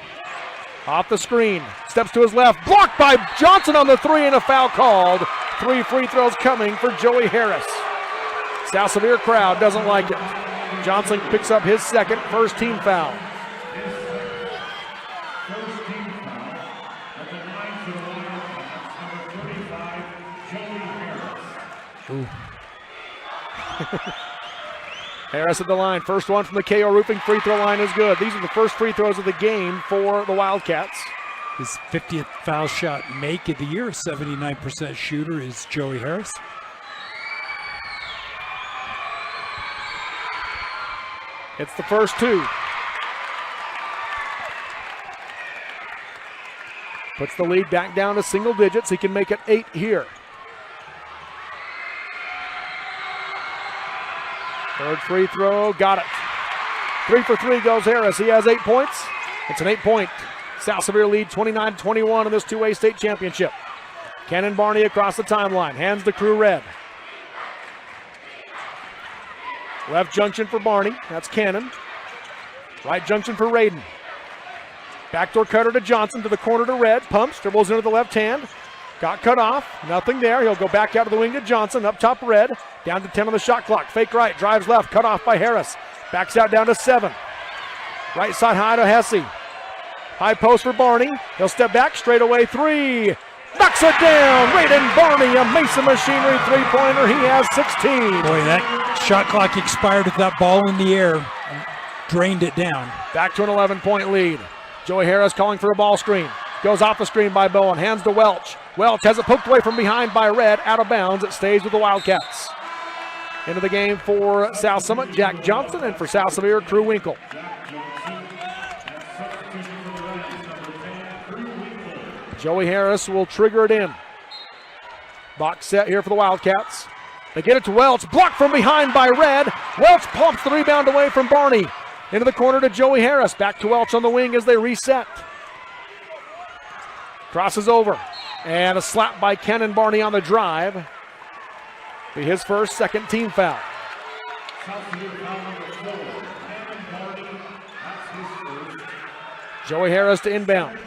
Off the screen, steps to his left, blocked by Johnson on the 3 and a foul called. 3 free throws coming for Joey Harris. South Sevier crowd doesn't like it. Johnson picks up his second, first team foul. Harris at the line. First one from the KO Roofing free throw line is good. These are the first free throws of the game for the Wildcats. His 50th foul shot make of the year, 79% shooter is Joey Harris. It's the first 2. Puts the lead back down to single digits. He can make it 8 here. Third free throw, got it. 3 for 3 goes Harris. He has 8 points. It's an 8-point South Sevier lead, 29-21 in this 2A state championship. Cannon Barney across the timeline, hands the Crew red. Left junction for Barney, that's Cannon. Right junction for Raiden. Backdoor cutter to Johnson, to the corner to Red, pumps, dribbles into the left hand. Got cut off, nothing there. He'll go back out to the wing to Johnson, up top Red, down to 10 on the shot clock. Fake right, drives left, cut off by Harris. Backs out down to 7. Right side high to Hesse. High post for Barney. He'll step back, straight away 3. Knocks it down. Raiden Barney, a Mason Machinery 3-pointer. He has 16. Boy, that shot clock expired with that ball in the air and drained it down. Back to an 11-point lead. Joey Harris calling for a ball screen. Goes off the screen by Bowen, hands to Welch. Welch has it poked away from behind by Red, out of bounds. It stays with the Wildcats. Into the game for South Summit, Jack Johnson, and for South Sevier, Crew Winkle. Joey Harris will trigger it in. Box set here for the Wildcats. They get it to Welch, blocked from behind by Red. Welch pumps the rebound away from Barney. Into the corner to Joey Harris. Back to Welch on the wing as they reset. Crosses over. And a slap by Cannon Barney on the drive. Be his first, second team foul. Joey Harris to inbound.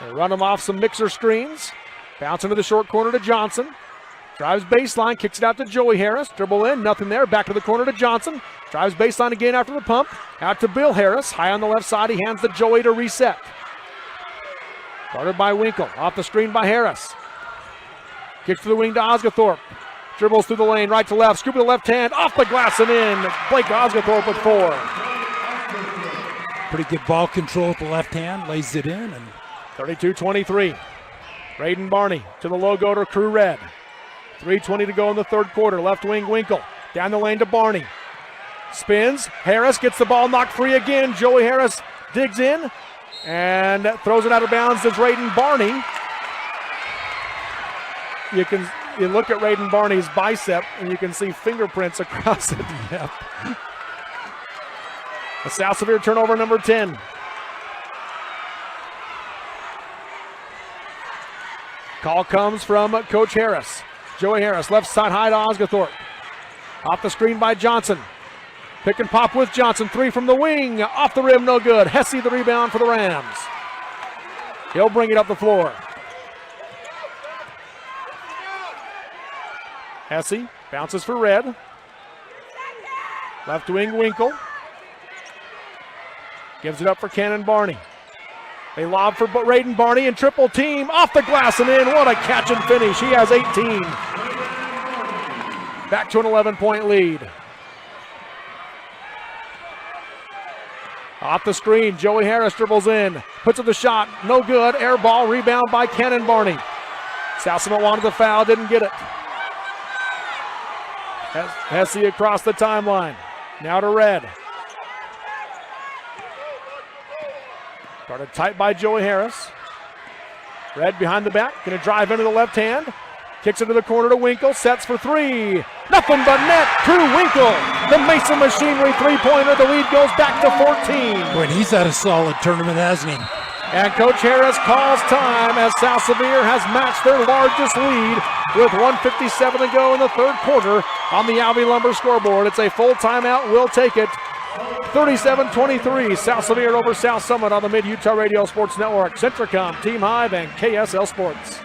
They run him off some mixer screens. Bounce into the short corner to Johnson. Drives baseline, kicks it out to Joey Harris. Dribble in, nothing there. Back to the corner to Johnson. Drives baseline again after the pump. Out to Bill Harris. High on the left side, he hands to Joey to reset. Guarded by Winkle. Off the screen by Harris. Kick to the wing to Osgathorpe. Dribbles through the lane, right to left, scoop with the left hand, off the glass and in. Blake Osgathorpe with 4. Pretty good ball control with the left hand, lays it in. And 32-23. Braden Barney to the logo to Crew Red. 3:20 to go in the third quarter. Left wing Winkle. Down the lane to Barney. Spins. Harris gets the ball knocked free again. Joey Harris digs in and throws it out of bounds to Braden Barney. You look at Braden Barney's bicep and you can see fingerprints across it. Yep. A South Sevier turnover, number 10. Call comes from Coach Harris. Joey Harris, left side high to Osgathorpe. Off the screen by Johnson. Pick and pop with Johnson. 3 from the wing. Off the rim, no good. Hesse the rebound for the Rams. He'll bring it up the floor. Hesse bounces for Red. Left wing Winkle. Gives it up for Cannon Barney. They lob for Braden Barney and triple team. Off the glass and in. What a catch and finish. He has 18. Back to an 11-point lead. Off the screen, Joey Harris dribbles in. Puts up the shot. No good. Air ball. Rebound by Cannon Barney. South Summit wanted the foul. Didn't get it. Hesse across the timeline. Now to Red. Guarded tight by Joey Harris. Red behind the back. Going to drive into the left hand. Kicks it to the corner to Winkle. Sets for 3. Nothing but net. Drew Winkle. The Mason Machinery three-pointer. The lead goes back to 14. Boy, he's had a solid tournament, hasn't he? And Coach Harris calls time as South Sevier has matched their largest lead with 1:57 to go in the third quarter on the Albee Lumber scoreboard. It's a full timeout. We'll take it. 37-23, South Sevier over South Summit on the Mid-Utah Radio Sports Network, Centricom, Team Hive, and KSL Sports.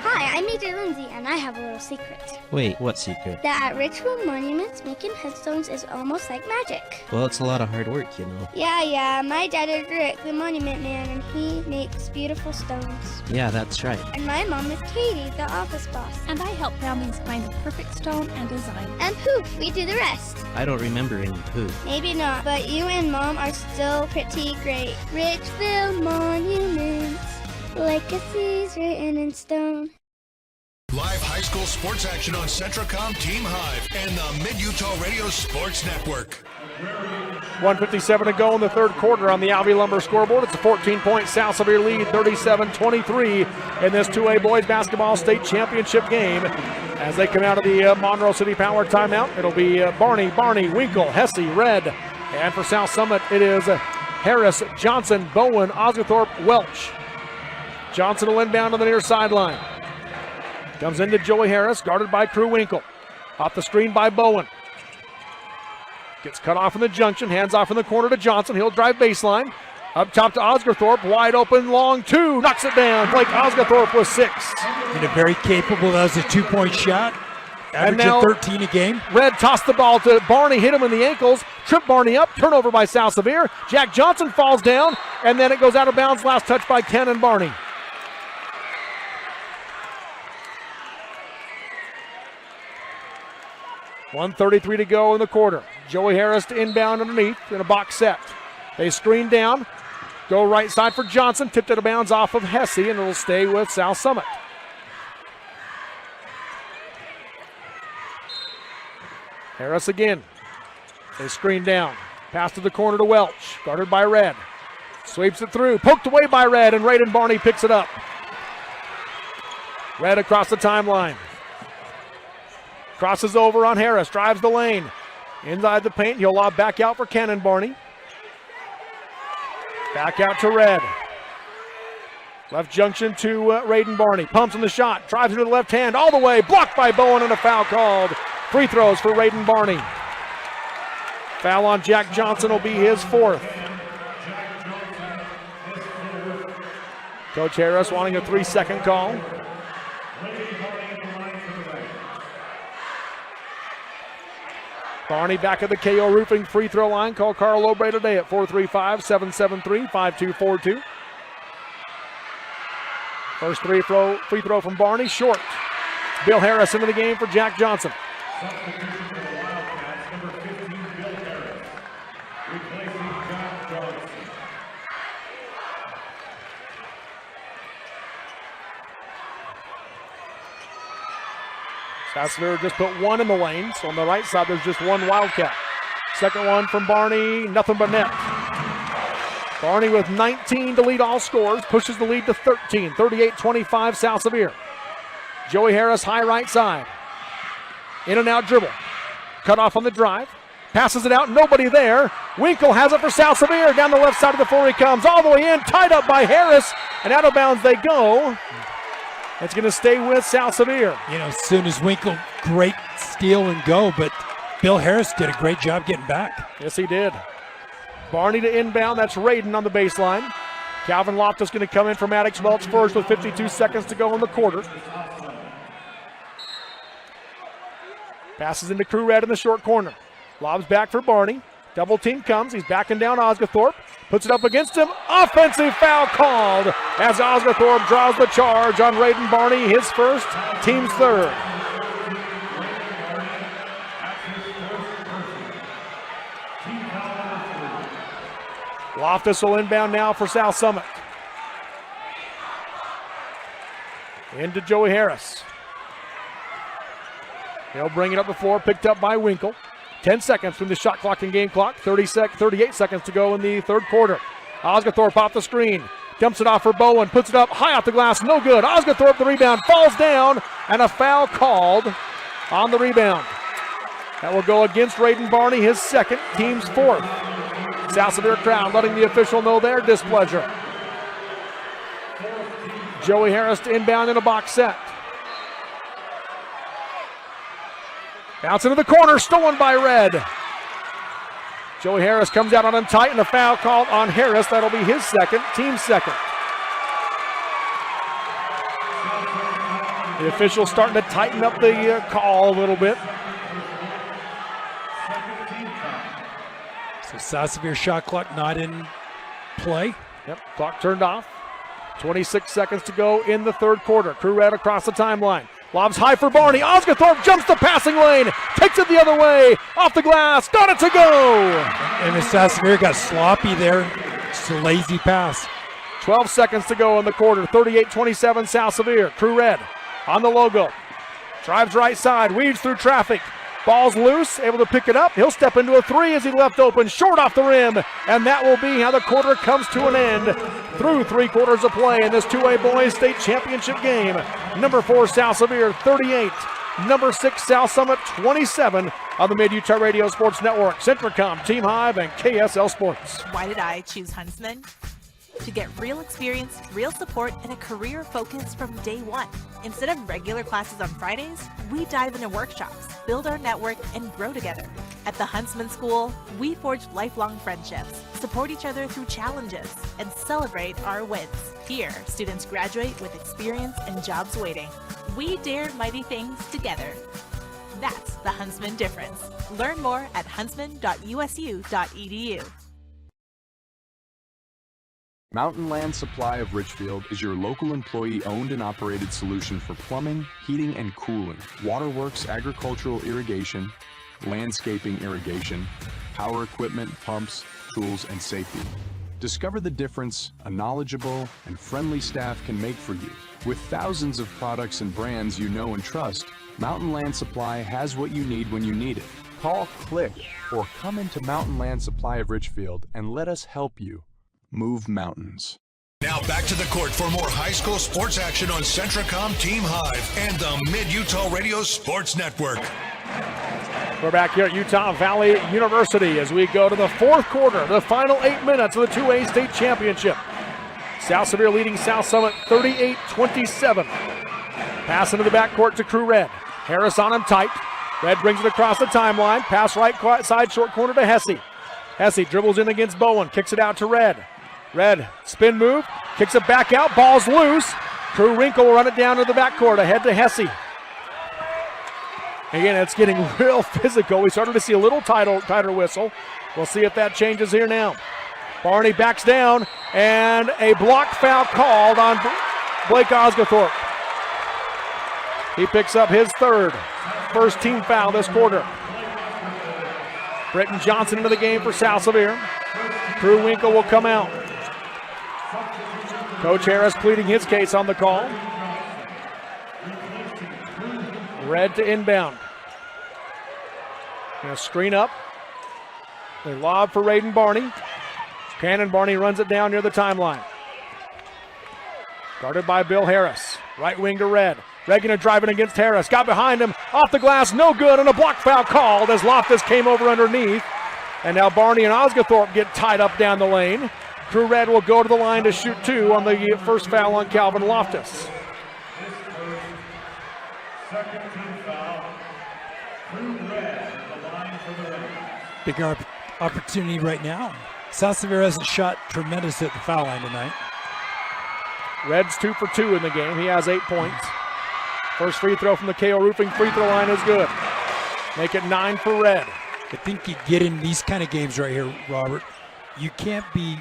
Hi, I'm Major Lindsay, and I have a little secret. Wait, what secret? That at Richfield Monuments, making headstones is almost like magic. Well, it's a lot of hard work, you know. Yeah, my dad is Rick, the monument man, and he makes beautiful stones. Yeah, that's right. And my mom is Katie, the office boss. And I help families find the perfect stone and design. And poof, we do the rest. I don't remember any poo. Maybe not, but you and Mom are still pretty great. Richfield Monuments, legacies written in stone. Live high school sports action on Centricom, Team Hive, and the Mid-Utah Radio Sports Network. 1:57 to go in the third quarter on the Albee Lumber scoreboard. It's a 14-point South Sevier lead, 37-23 in this 2A boys basketball state championship game. As they come out of the Monroe City Power timeout, it'll be Barney, Winkle, Hesse, Red. And for South Summit, it is Harris, Johnson, Bowen, Osgathorpe, Welch. Johnson will inbound on the near sideline. Comes into Joey Harris, guarded by Crew Winkle. Off the screen by Bowen. Gets cut off in the junction, hands off in the corner to Johnson. He'll drive baseline. Up top to Osgathorpe, wide open, long 2, knocks it down. Blake Osgathorpe with 6. And very capable. That was a 2-point shot. Averaging 13 a game. Red tossed the ball to Barney, hit him in the ankles, tripped Barney up, turnover by South Sevier. Jack Johnson falls down, and then it goes out of bounds, last touch by Cannon Barney. .133 to go in the quarter. Joey Harris to inbound underneath in a box set. They screen down, go right side for Johnson, tipped out of bounds off of Hesse, and it'll stay with South Summit. Harris again. They screen down. Pass to the corner to Welch, guarded by Red. Sweeps it through, poked away by Red, and Braden Barney picks it up. Red across the timeline. Crosses over on Harris, drives the lane. Inside the paint, he'll lob back out for Cannon Barney. Back out to Red. Left junction to Braden Barney. Pumps in the shot, drives into the left hand all the way. Blocked by Bowen and a foul called. Free throws for Braden Barney. Foul on Jack Johnson will be his 4th. Coach Harris wanting a 3-second call. Barney back at the KO Roofing free throw line. Call Carl Obrey today at 435-773-5242. First free throw from Barney, short. Bill Harris into the game for Jack Johnson. South Sevier just put one in the lane, so on the right side there's just one Wildcat. Second one from Barney, nothing but net. Barney with 19 to lead all scores, pushes the lead to 13, 38-25 South Sevier. Joey Harris, high right side. In and out dribble. Cut off on the drive. Passes it out, nobody there. Winkle has it for South Sevier. Down the left side of the floor he comes, all the way in, tied up by Harris, and out of bounds they go. It's going to stay with South Sevier. You know, as soon as Winkle, great steal and go, but Bill Harris did a great job getting back. Yes, he did. Barney to inbound, that's Radin on the baseline. Calvin Loftus going to come in for Maddox Welch first with 52 seconds to go in the quarter. Passes into Crew Red in the short corner. Lobs back for Barney. Double team comes, he's backing down Osgathorpe. Puts it up against him. Offensive foul called as Osgathorpe draws the charge on Radin Barney, his first, team's third. Loftus will inbound now for South Summit. Into Joey Harris. He'll bring it up the floor, picked up by Winkle. 10 seconds from the shot clock and game clock. 38 seconds to go in the third quarter. Osgathorpe off the screen. Dumps it off for Bowen. Puts it up high off the glass. No good. Osgathorpe the rebound. Falls down. And a foul called on the rebound. That will go against Radin Barney, his second, team's fourth. South Sevier crowd letting the official know their displeasure. Joey Harris to inbound in a box set. Bounce into the corner, stolen by Red. Joey Harris comes out on him tight, and a foul called on Harris. That'll be his second, team's second. The officials starting to tighten up the call a little bit. So South Sevier shot clock not in play. Yep, clock turned off. 26 seconds to go in the third quarter. Crew Red across the timeline. Lobs high for Barney. Osgathorpe jumps the passing lane. Takes it the other way. Off the glass. Got it to go. And the South Sevier got sloppy there. Just a lazy pass. 12 seconds to go in the quarter. 38-27 South Sevier. Crew Red on the logo. Drives right side. Weaves through traffic. Ball's loose. Able to pick it up. He'll step into a three as he left open. Short off the rim. And that will be how the quarter comes to an end. Through 3 quarters of play in this 2A Boys State Championship game. Number 4 South Sevier 38. Number 6 South Summit 27 on the Mid-Utah Radio Sports Network. Centricom, Team Hive, and KSL Sports. Why did I choose Huntsman? To get real experience, real support, and a career focus from day one. Instead of regular classes on Fridays, we dive into workshops, build our network, and grow together. At the Huntsman School, we forge lifelong friendships, support each other through challenges, and celebrate our wins. Here, students graduate with experience and jobs waiting. We dare mighty things together. That's the Huntsman difference. Learn more at huntsman.usu.edu. Mountain Land Supply of Richfield is your local employee-owned and operated solution for plumbing, heating and cooling, waterworks, agricultural irrigation, landscaping irrigation, power equipment, pumps, tools, and safety. Discover the difference a knowledgeable and friendly staff can make for you. With thousands of products and brands you know and trust, Mountain Land Supply has what you need when you need it. Call, click, or come into Mountain Land Supply of Richfield and let us help you move mountains. Now back to the court for more high school sports action on Centricom Team Hive and the Mid-Utah Radio Sports Network. We're back here at Utah Valley University as we go to the fourth quarter, the final 8 minutes of the 2A State Championship. South Sevier leading South Summit 38-27. Pass into the backcourt to Crew Red. Harris on him tight. Red brings it across the timeline. Pass right side short corner to Hesse. Hesse dribbles in against Bowen. Kicks it out to Red. Red spin move. Kicks it back out. Ball's loose. Crew Wrinkle will run it down to the backcourt. Ahead to Hesse. Again, it's getting real physical. We started to see a little tighter whistle. We'll see if that changes here now. Barney backs down, and a block foul called on Blake Osgathorpe. He picks up his third. First team foul this quarter. Britton Johnson into the game for South Sevier. Drew Winkle will come out. Coach Harris pleading his case on the call. Red to inbound. Gonna screen up. They lob for Raiden Barney. Cannon Barney runs it down near the timeline. Guarded by Bill Harris. Right wing to Red. Red gonna drive it against Harris. Got behind him. Off the glass, no good, and a block foul called as Loftus came over underneath. And now Barney and Osgathorpe get tied up down the lane. Crew Red will go to the line to shoot 2 on the first foul on Calvin Loftus. Big opportunity right now. South Sevier hasn't shot tremendous at the foul line tonight. Red's 2 for 2 in the game. He has 8 points. First free throw from the KO Roofing free throw line is good. Make it 9 for Red. I think you get in these kind of games right here, Robert. You can't be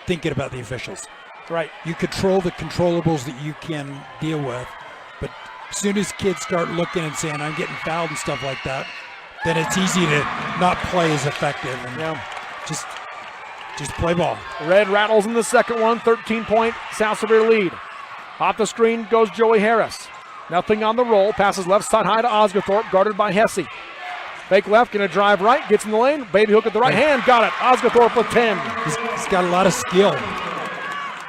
thinking about the officials. Right. You control the controllables that you can deal with, but as soon as kids start looking and saying, I'm getting fouled and stuff like that, then it's easy to not play as effective and just play ball. Red rattles in the second one, 13-point South Sevier lead. Off the screen goes Joey Harris. Nothing on the roll, passes left side high to Osgathorpe, guarded by Hesse. Fake left, gonna drive right, gets in the lane, baby hook at the right hand, got it. Osgathorpe with 10. He's got a lot of skill.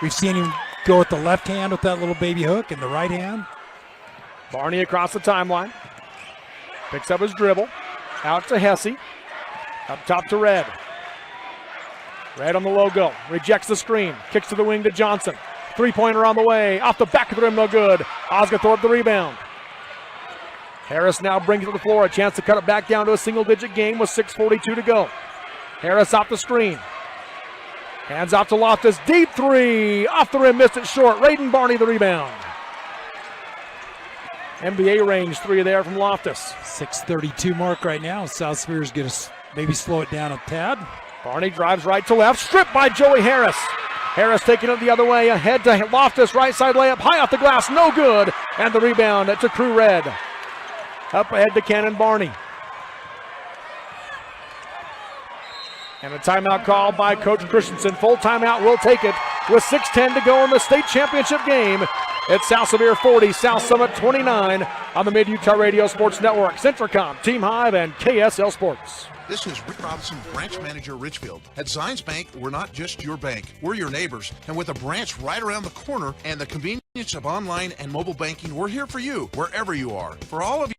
We've seen him go with the left hand with that little baby hook and the right hand. Barney across the timeline. Picks up his dribble. Out to Hesse. Up top to Red. Red on the logo. Rejects the screen. Kicks to the wing to Johnson. Three-pointer on the way. Off the back of the rim, no good. Osgathorpe the rebound. Harris now brings it to the floor. A chance to cut it back down to a single-digit game with 6:42 to go. Harris off the screen. Hands off to Loftus. Deep three. Off the rim, missed it short. Raiden Barney the rebound. NBA range 3 there from Loftus. 6:32 mark right now. South Sevier is going to maybe slow it down a tad. Barney drives right to left. Stripped by Joey Harris. Harris taking it the other way. Ahead to Loftus. Right side layup. High off the glass. No good. And the rebound to Crew Red. Up ahead to Cannon Barney. And a timeout call by Coach Christensen. Full timeout, will take it with 6:10 to go in the state championship game. It's South Sevier 40, South Summit 29 on the Mid-Utah Radio Sports Network. Centricom, Team Hive, and KSL Sports. This is Rick Robinson, branch manager, Richfield. At Zions Bank, we're not just your bank, we're your neighbors. And with a branch right around the corner and the convenience of online and mobile banking, we're here for you, wherever you are. For all of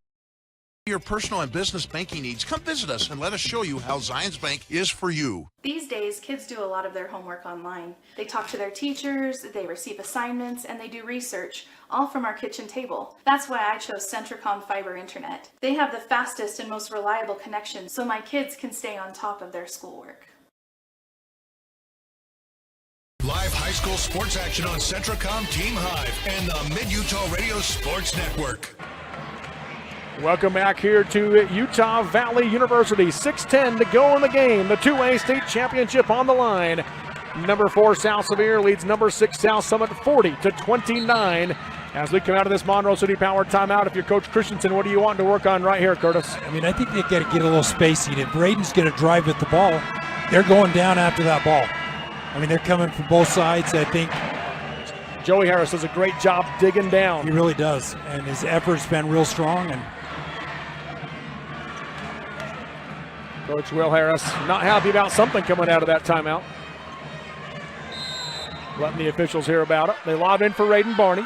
your personal and business banking needs, come visit us and let us show you how Zions Bank is for you. These days, kids do a lot of their homework online. They talk to their teachers, they receive assignments, and they do research, all from our kitchen table. That's why I chose Centricom Fiber Internet. They have the fastest and most reliable connection, so my kids can stay on top of their schoolwork. Live high school sports action on Centricom Team Hive and the Mid-Utah Radio Sports Network. Welcome back here to Utah Valley University. 6:10 to go in the game. The 2A state championship on the line. Number 4 South Sevier leads number 6 South Summit 40-29. As we come out of this Monroe City Power timeout, if you're Coach Christensen, what do you want to work on right here, Curtis? I mean, I think they got to get a little spacing. If Braden's going to drive with the ball, they're going down after that ball. I mean, they're coming from both sides, I think. Joey Harris does a great job digging down. He really does, and his effort's been real strong. And Coach Will Harris not happy about something coming out of that timeout. Letting the officials hear about it. They lob in for Raiden Barney.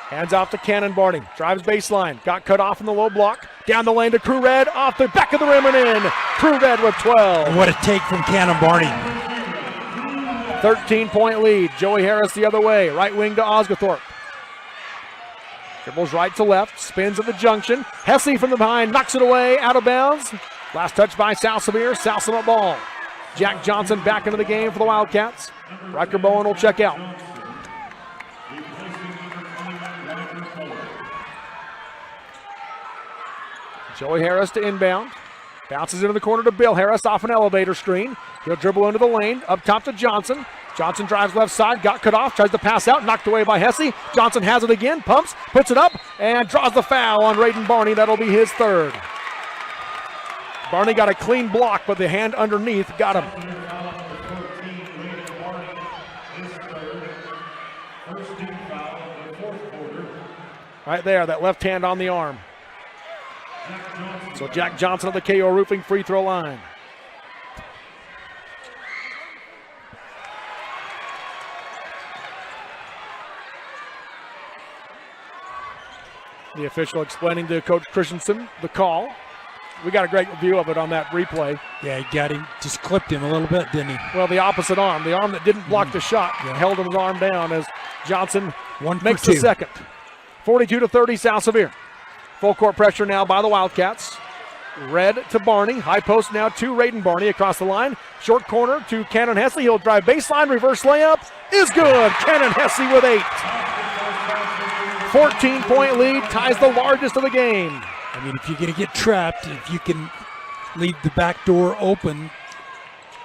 Hands off to Cannon Barney. Drives baseline. Got cut off in the low block. Down the lane to Crew Red. Off the back of the rim and in. Crew Red with 12. And what a take from Cannon Barney. 13-point lead. Joey Harris the other way. Right wing to Osgathorpe. Dribbles right to left. Spins at the junction. Hesse from the behind. Knocks it away. Out of bounds. Last touch by South Sevier. South Summit ball. Jack Johnson back into the game for the Wildcats. Riker Bowen will check out. Joey Harris to inbound. Bounces into the corner to Bill Harris off an elevator screen. He'll dribble into the lane. Up top to Johnson. Johnson drives left side, got cut off, tries to pass out, knocked away by Hesse. Johnson has it again, pumps, puts it up, and draws the foul on Raiden Barney. That'll be his third. Barney got a clean block, but the hand underneath got him. Right there, that left hand on the arm. So Jack Johnson of the KO Roofing free throw line. The official explaining to Coach Christensen the call. We got a great view of it on that replay. Yeah, he got him, just clipped him a little bit, didn't he? Well, the opposite arm, the arm that didn't block the shot, held his arm down as Johnson makes the second. 42-30, South Sevier. Full court pressure now by the Wildcats. Red to Barney, high post now to Raiden Barney across the line. Short corner to Cannon Hesse, he'll drive baseline, reverse layup, is good. Cannon Hesse with 8. 14-point lead, ties the largest of the game. I mean, if you're going to get trapped, if you can leave the back door open.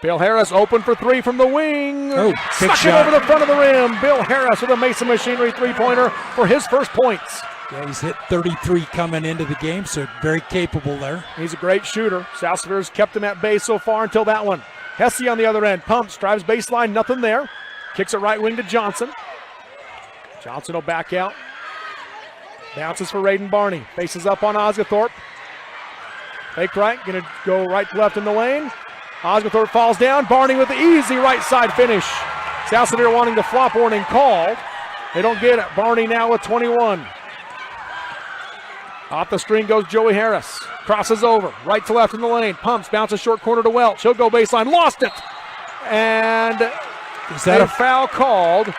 Bill Harris open for 3 from the wing. Oh, Stuck it over the front of the rim. Bill Harris with a Mason Machinery three-pointer for his first points. Yeah, he's hit 33 coming into the game, so very capable there. He's a great shooter. South Sevier's kept him at bay so far until that one. Hesse on the other end, pumps, drives baseline, nothing there. Kicks it right wing to Johnson. Johnson will back out. Bounces for Raiden Barney. Faces up on Osgothorpe. Fake right, gonna go right to left in the lane. Osgothorpe falls down. Barney with the easy right side finish. South Sevier wanting the flop warning called. They don't get it. Barney now with 21. Off the screen goes Joey Harris. Crosses over, right to left in the lane. Pumps, bounces short corner to Welch. He'll go baseline, lost it. And is that a foul called?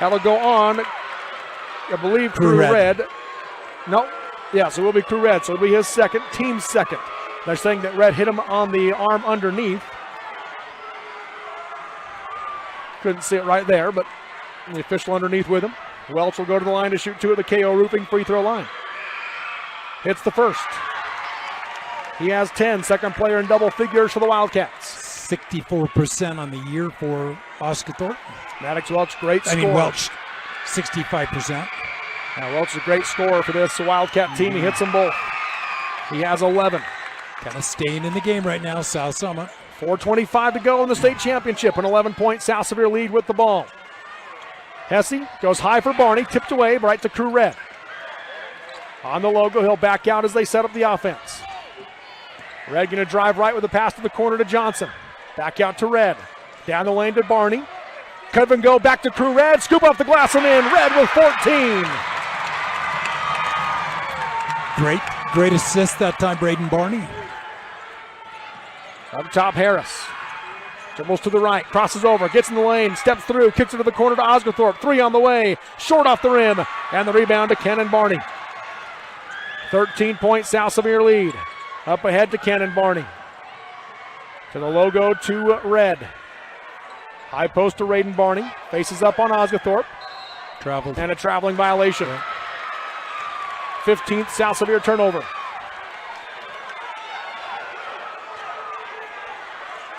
That'll go on, I believe, Crew Red. No, yes, it will be Crew Red, so it'll be his second, team's second. They're saying that Red hit him on the arm underneath. Couldn't see it right there, but the official underneath with him. Welch will go to the line to shoot 2 at the KO Roofing free throw line. Hits the first. He has 10, second player in double figures for the Wildcats. 64% on the year for Osgothorpe. Maddox Welch, great scorer. Welch, 65%. Now Welch is a great scorer for this Wildcat team. He hits them both. He has 11. Kind of staying in the game right now, South Summit. 4:25 to go in the state championship. An 11-point South Sevier lead with the ball. Hesse goes high for Barney, tipped away right to Crew Red. On the logo, he'll back out as they set up the offense. Red going to drive right with a pass to the corner to Johnson. Back out to Red. Down the lane to Barney. Cut and go back to Crew Red. Scoop off the glass and in. Red with 14. Great assist that time, Raiden Barney. Up top, Harris. Dribbles to the right, crosses over, gets in the lane, steps through, kicks it to the corner to Osgothorpe. 3 on the way, short off the rim, and the rebound to Cannon Barney. 13-point South Sevier lead. Up ahead to Cannon Barney. To the logo to Red. High post to Raiden Barney. Faces up on Osgothorpe. Traveled. And a traveling violation. 15th South Sevier turnover.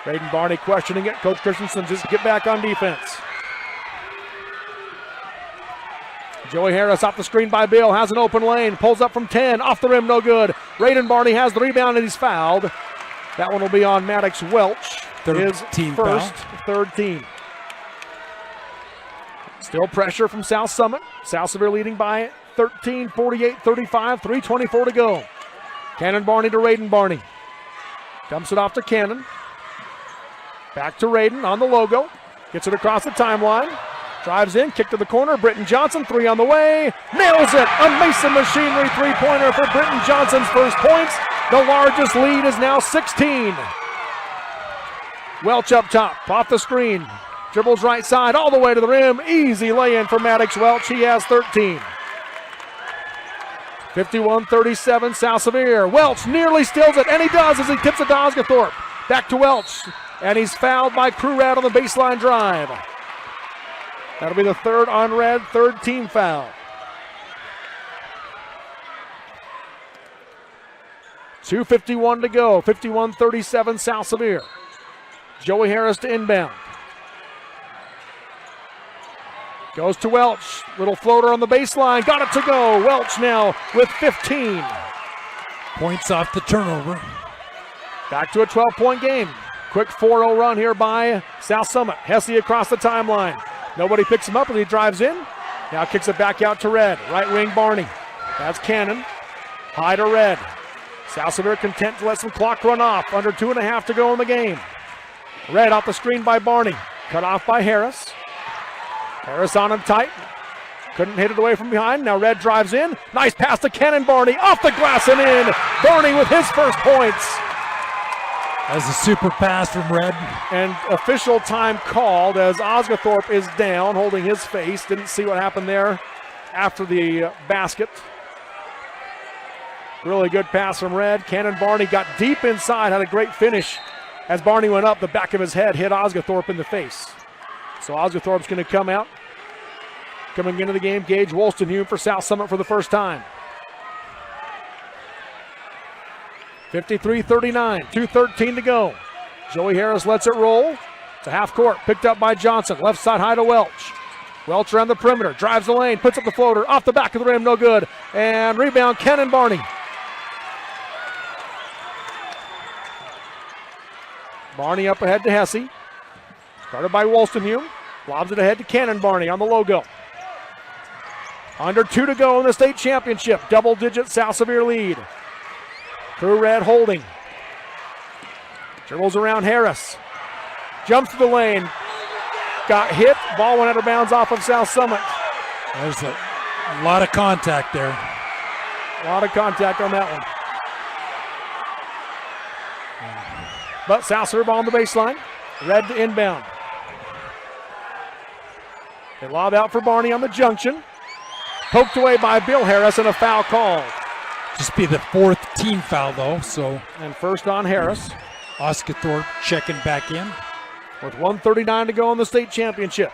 Raiden Barney questioning it. Coach Christensen just get back on defense. Joey Harris off the screen by Bill. Has an open lane. Pulls up from 10. Off the rim, no good. Raiden Barney has the rebound and he's fouled. That one will be on Maddox Welch. His first, third team. Still pressure from South Summit. South Sevier leading by 13, 48-35, 3:24 to go. Cannon Barney to Raiden Barney. Dumps it off to Cannon. Back to Raiden on the logo. Gets it across the timeline. Drives in, kick to the corner. Britton Johnson, 3 on the way. Nails it! A Mason Machinery three-pointer for Britton Johnson's first points. The largest lead is now 16. Welch up top, off the screen. Dribbles right side all the way to the rim. Easy lay-in for Maddox Welch. He has 13. 51-37 South Sevier. Welch nearly steals it, and he does as he tips it to Osgothorpe. Back to Welch, and he's fouled by Crew Red on the baseline drive. That'll be the third on Red, third team foul. 2:51 to go, 51-37 South Sevier. Joey Harris to inbound. Goes to Welch. Little floater on the baseline. Got it to go. Welch now with 15. Points off the turnover. Back to a 12-point game. Quick 4-0 run here by South Summit. Hesse across the timeline. Nobody picks him up as he drives in. Now kicks it back out to Red. Right wing Barney. That's Cannon. High to Red. South Sevier content to let some clock run off. Under 2.5 to go in the game. Red off the screen by Barney. Cut off by Harris. Harris on him tight. Couldn't hit it away from behind. Now Red drives in. Nice pass to Cannon Barney. Off the glass and in. Barney with his first points. As a super pass from Red. And official time called as Osgathorpe is down, holding his face. Didn't see what happened there after the basket. Really good pass from Red. Cannon Barney got deep inside, had a great finish. As Barney went up, the back of his head hit Osgathorpe in the face. So Osgathorpe's going to come out. Coming into the game, Gage Wolstenhume for South Summit for the first time. 53-39, 2:13 to go. Joey Harris lets it roll. It's a half court, picked up by Johnson. Left side high to Welch. Welch around the perimeter, drives the lane, puts up the floater, off the back of the rim, no good. And rebound, Cannon Barney. Barney up ahead to Hesse. Started by Wolstenhume. Lobs it ahead to Cannon Barney on the logo. Under 2 to go in the state championship. Double-digit South Sevier lead. Crew Red holding. Dribbles around Harris. Jumps to the lane. Got hit. Ball went out of bounds off of South Summit. There's a lot of contact there. A lot of contact on that one. But South Sevier ball on the baseline. Red to inbound. They lob out for Barney on the junction. Poked away by Bill Harris and a foul called. Just be the 4th team foul though, so. And first on Harris. Osgathorpe checking back in. With 1:39 to go in the state championship.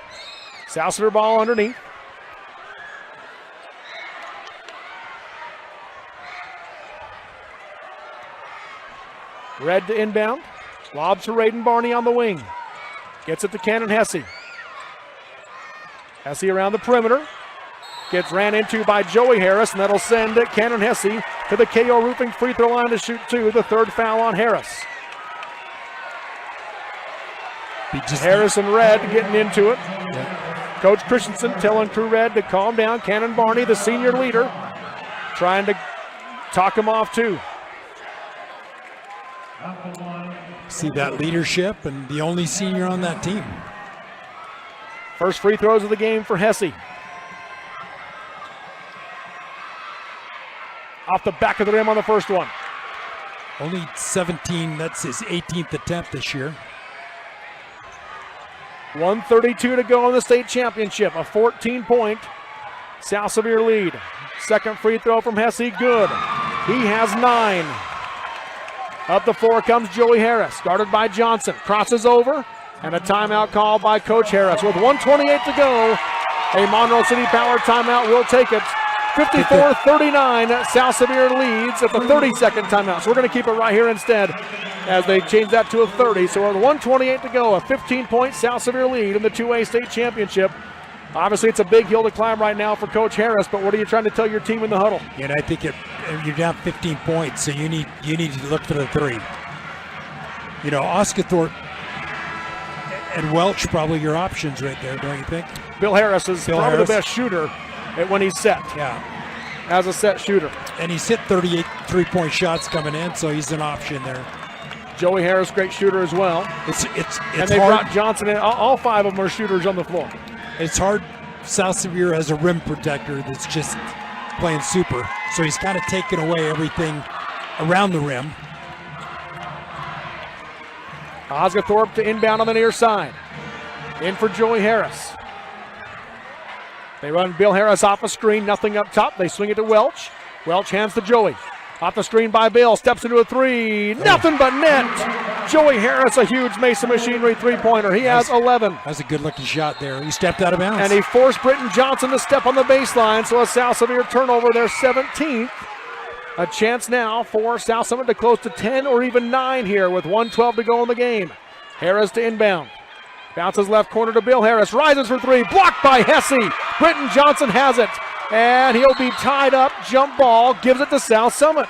South Sevier ball underneath. Red to inbound. Lob to Raiden Barney on the wing. Gets it to Cannon Hesse. Hesse around the perimeter. Gets ran into by Joey Harris, and that'll send Cannon Hesse to the KO Roofing free throw line to shoot 2. The 3rd foul on Harris. Harris and Red getting into it. Yeah. Coach Christensen telling Crew Red to calm down. Cannon Barney, the senior leader, trying to talk him off too. See that leadership, and the only senior on that team. First free throws of the game for Hesse. Off the back of the rim on the first one. Only 17, that's his 18th attempt this year. 1:32 to go in the state championship. A 14-point South Sevier lead. Second free throw from Hesse, good. He has 9. Up the floor comes Joey Harris, guarded by Johnson. Crosses over, and a timeout called by Coach Harris. With 1:28 to go, a Monroe City Power timeout will take it. 54-39, South Sevier leads at the 32nd timeout. So we're going to keep it right here instead as they change that to a 30. So with 1:28 to go, a 15-point South Sevier lead in the 2A state championship. Obviously, it's a big hill to climb right now for Coach Harris, but what are you trying to tell your team in the huddle? And I think you're down 15 points, so you need to look for the 3. You know, Osgathorpe and Welch probably your options right there, don't you think? Bill Harris is probably the best shooter when he's set. Yeah. As a set shooter. And he's hit 38 three-point shots coming in, so he's an option there. Joey Harris, great shooter as well. It's and they brought Johnson in. All 5 of them are shooters on the floor. It's hard. South Sevier has a rim protector that's just playing super, so he's kind of taken away everything around the rim. Osgathorpe to inbound on the near side. In for Joey Harris. They run Bill Harris off a screen, nothing up top. They swing it to Welch. Welch hands to Joey. Off the screen by Bill, steps into a 3. Nothing but net. Joey Harris, a huge Mason Machinery three-pointer. He has 11. That's a good-looking shot there. He stepped out of bounds. And he forced Britton Johnson to step on the baseline, so a South Sevier turnover, their 17th. A chance now for South Summit to close to 10 or even 9 here with 1:12 to go in the game. Harris to inbound. Bounces left corner to Bill Harris. Rises for three. Blocked by Hesse. Britton Johnson has it. And he'll be tied up. Jump ball. Gives it to South Summit.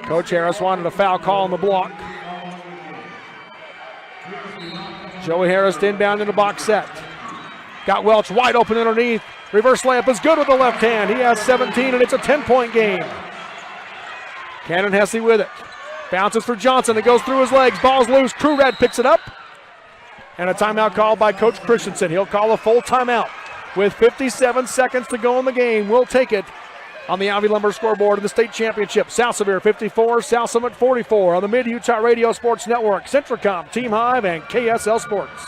Coach Harris wanted a foul call on the block. Joey Harris inbound in the box set. Got Welch wide open underneath. Reverse layup is good with the left hand. He has 17 and it's a 10-point game. Cannon Hesse with it. Bounces for Johnson. It goes through his legs. Ball's loose. Crew Red picks it up. And a timeout called by Coach Christensen. He'll call a full timeout with 57 seconds to go in the game. We'll take it on the Ivy Lumber scoreboard in the state championship. South Sevier 54, South Summit 44 on the Mid-Utah Radio Sports Network, Centracom, Team Hive, and KSL Sports.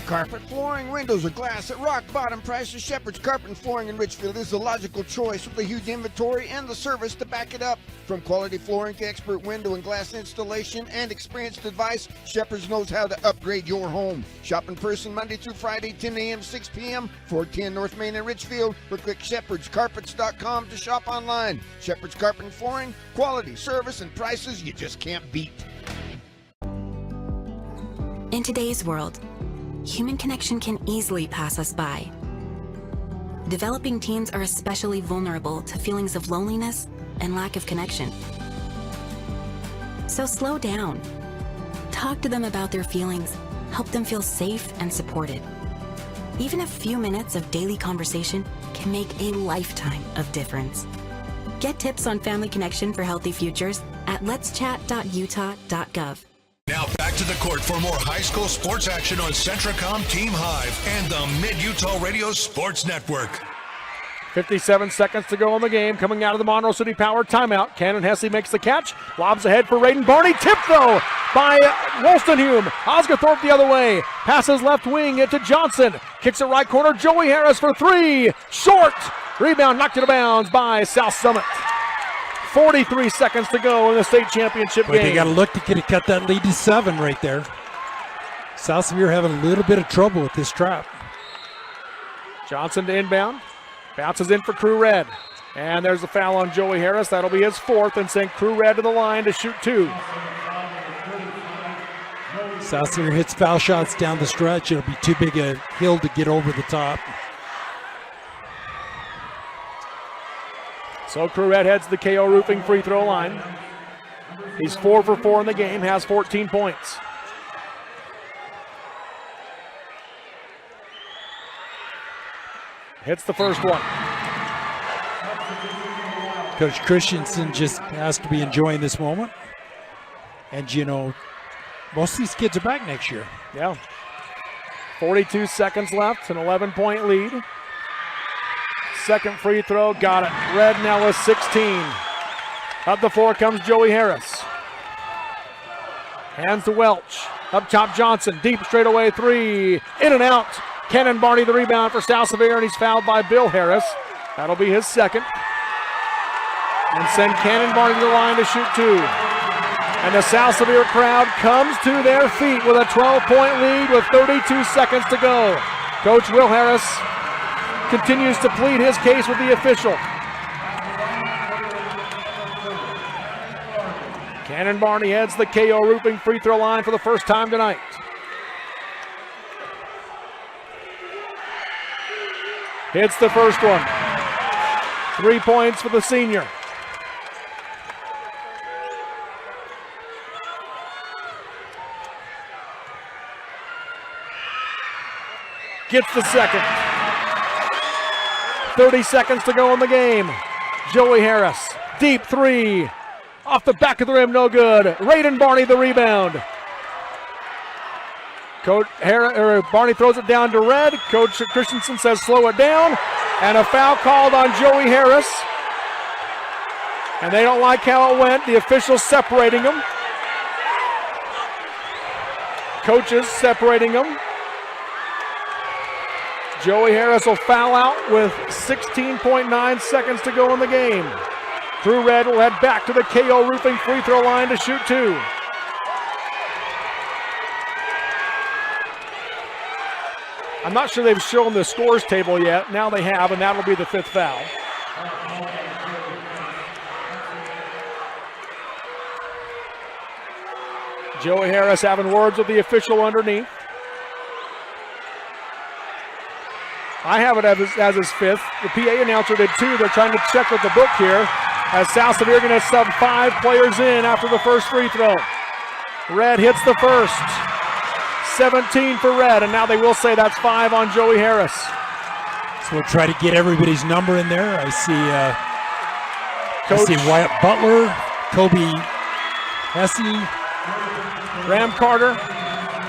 Carpet, flooring, windows, or glass at rock bottom prices. Shepherd's Carpet and Flooring in Richfield is the logical choice with a huge inventory and the service to back it up. From quality flooring to expert window and glass installation and experienced advice, Shepherd's knows how to upgrade your home. Shop in person Monday through Friday, 10 a.m. 6 p.m., 410 North Main in Richfield, or click shepherdscarpets.com to shop online. Shepherd's Carpet and Flooring, quality, service, and prices you just can't beat. In today's world, human connection can easily pass us by. Developing teens are especially vulnerable to feelings of loneliness and lack of connection. So slow down. Talk to them about their feelings. Help them feel safe and supported. Even a few minutes of daily conversation can make a lifetime of difference. Get tips on family connection for healthy futures at letschat.utah.gov. Now back to the court for more high school sports action on Centracom, Team Hive, and the Mid-Utah Radio Sports Network. 57 seconds to go in the game. Coming out of the Monroe City Power timeout. Cannon Hesse makes the catch. Lobs ahead for Raiden Barney. Tipped though by Wolstenhume. Osgathorpe the other way. Passes left wing into Johnson. Kicks it right corner. Joey Harris for three. Short. Rebound knocked out of bounds by South Summit. 43 seconds to go in the state championship game. They got to look to cut that lead to 7 right there. South Sevier having a little bit of trouble with this trap. Johnson to inbound. Bounces in for Crew Red. And there's a foul on Joey Harris. That'll be his 4th and send Crew Red to the line to shoot 2. South Sevier hits foul shots down the stretch. It'll be too big a hill to get over the top. So Crew Red heads to the KO Roofing free throw line. He's 4 for 4 in the game, has 14 points. Hits the first one. Coach Christensen just has to be enjoying this moment. And, you know, most of these kids are back next year. Yeah. 42 seconds left, an 11-point lead. Second free throw, got it. Red now with 16. Up the floor comes Joey Harris. Hands to Welch. Up top Johnson, deep straightaway 3. In and out. Cannon Barney the rebound for South Sevier, and he's fouled by Bill Harris. That'll be his 2nd. And send Cannon Barney to the line to shoot 2. And the South Sevier crowd comes to their feet with a 12-point lead with 32 seconds to go. Coach Will Harris continues to plead his case with the official. Cannon Barney heads the KO Roofing free throw line for the first time tonight. Hits the first one. 3 points for the senior. Gets the second. 30 seconds to go in the game. Joey Harris, deep 3. Off the back of the rim, no good. Raiden Barney the rebound. Barney throws it down to Red. Coach Christensen says slow it down. And a foul called on Joey Harris. And they don't like how it went. The officials separating them. Coaches separating them. Joey Harris will foul out with 16.9 seconds to go in the game. Crew Red will head back to the KO Roofing free throw line to shoot 2. I'm not sure they've shown the scores table yet. Now they have, and that'll be the 5th foul. Joey Harris having words with the official underneath. I have it as his fifth. The PA announcer did too. They're trying to check with the book here as South Sevier going to sub 5 players in after the first free throw. Red hits the first. 17 for Red, and now they will say that's 5 on Joey Harris. So we'll try to get everybody's number in there. I see Wyatt Butler, Kobe Hesse, Ram Carter,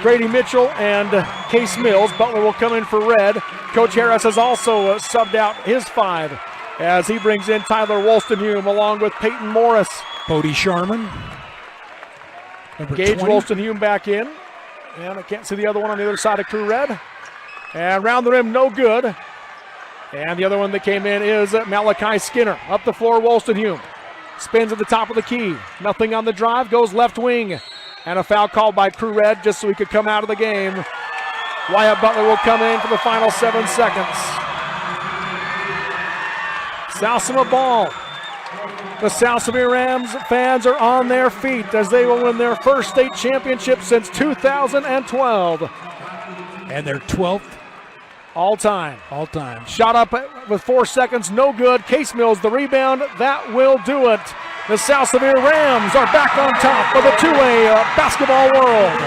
Grady Mitchell, and Case Mills. Butler will come in for Red. Coach Harris has also subbed out his 5 as he brings in Tyler Wolstenhume along with Peyton Morris. Bodie Sharman. Gage Wolstenhume back in. And I can't see the other one on the other side of Crew Red. And round the rim, no good. And the other one that came in is Malachi Skinner. Up the floor, Wolstenhume. Spins at the top of the key. Nothing on the drive, goes left wing. And a foul called by Crew Red just so he could come out of the game. Wyatt Butler will come in for the final 7 seconds. South Summit ball. The South Sevier Rams fans are on their feet as they will win their first state championship since 2012. And their 12th all time. All time. Shot up with 4 seconds, no good. Case Mills the rebound, that will do it. The South Sevier Rams are back on top of the two-way basketball world.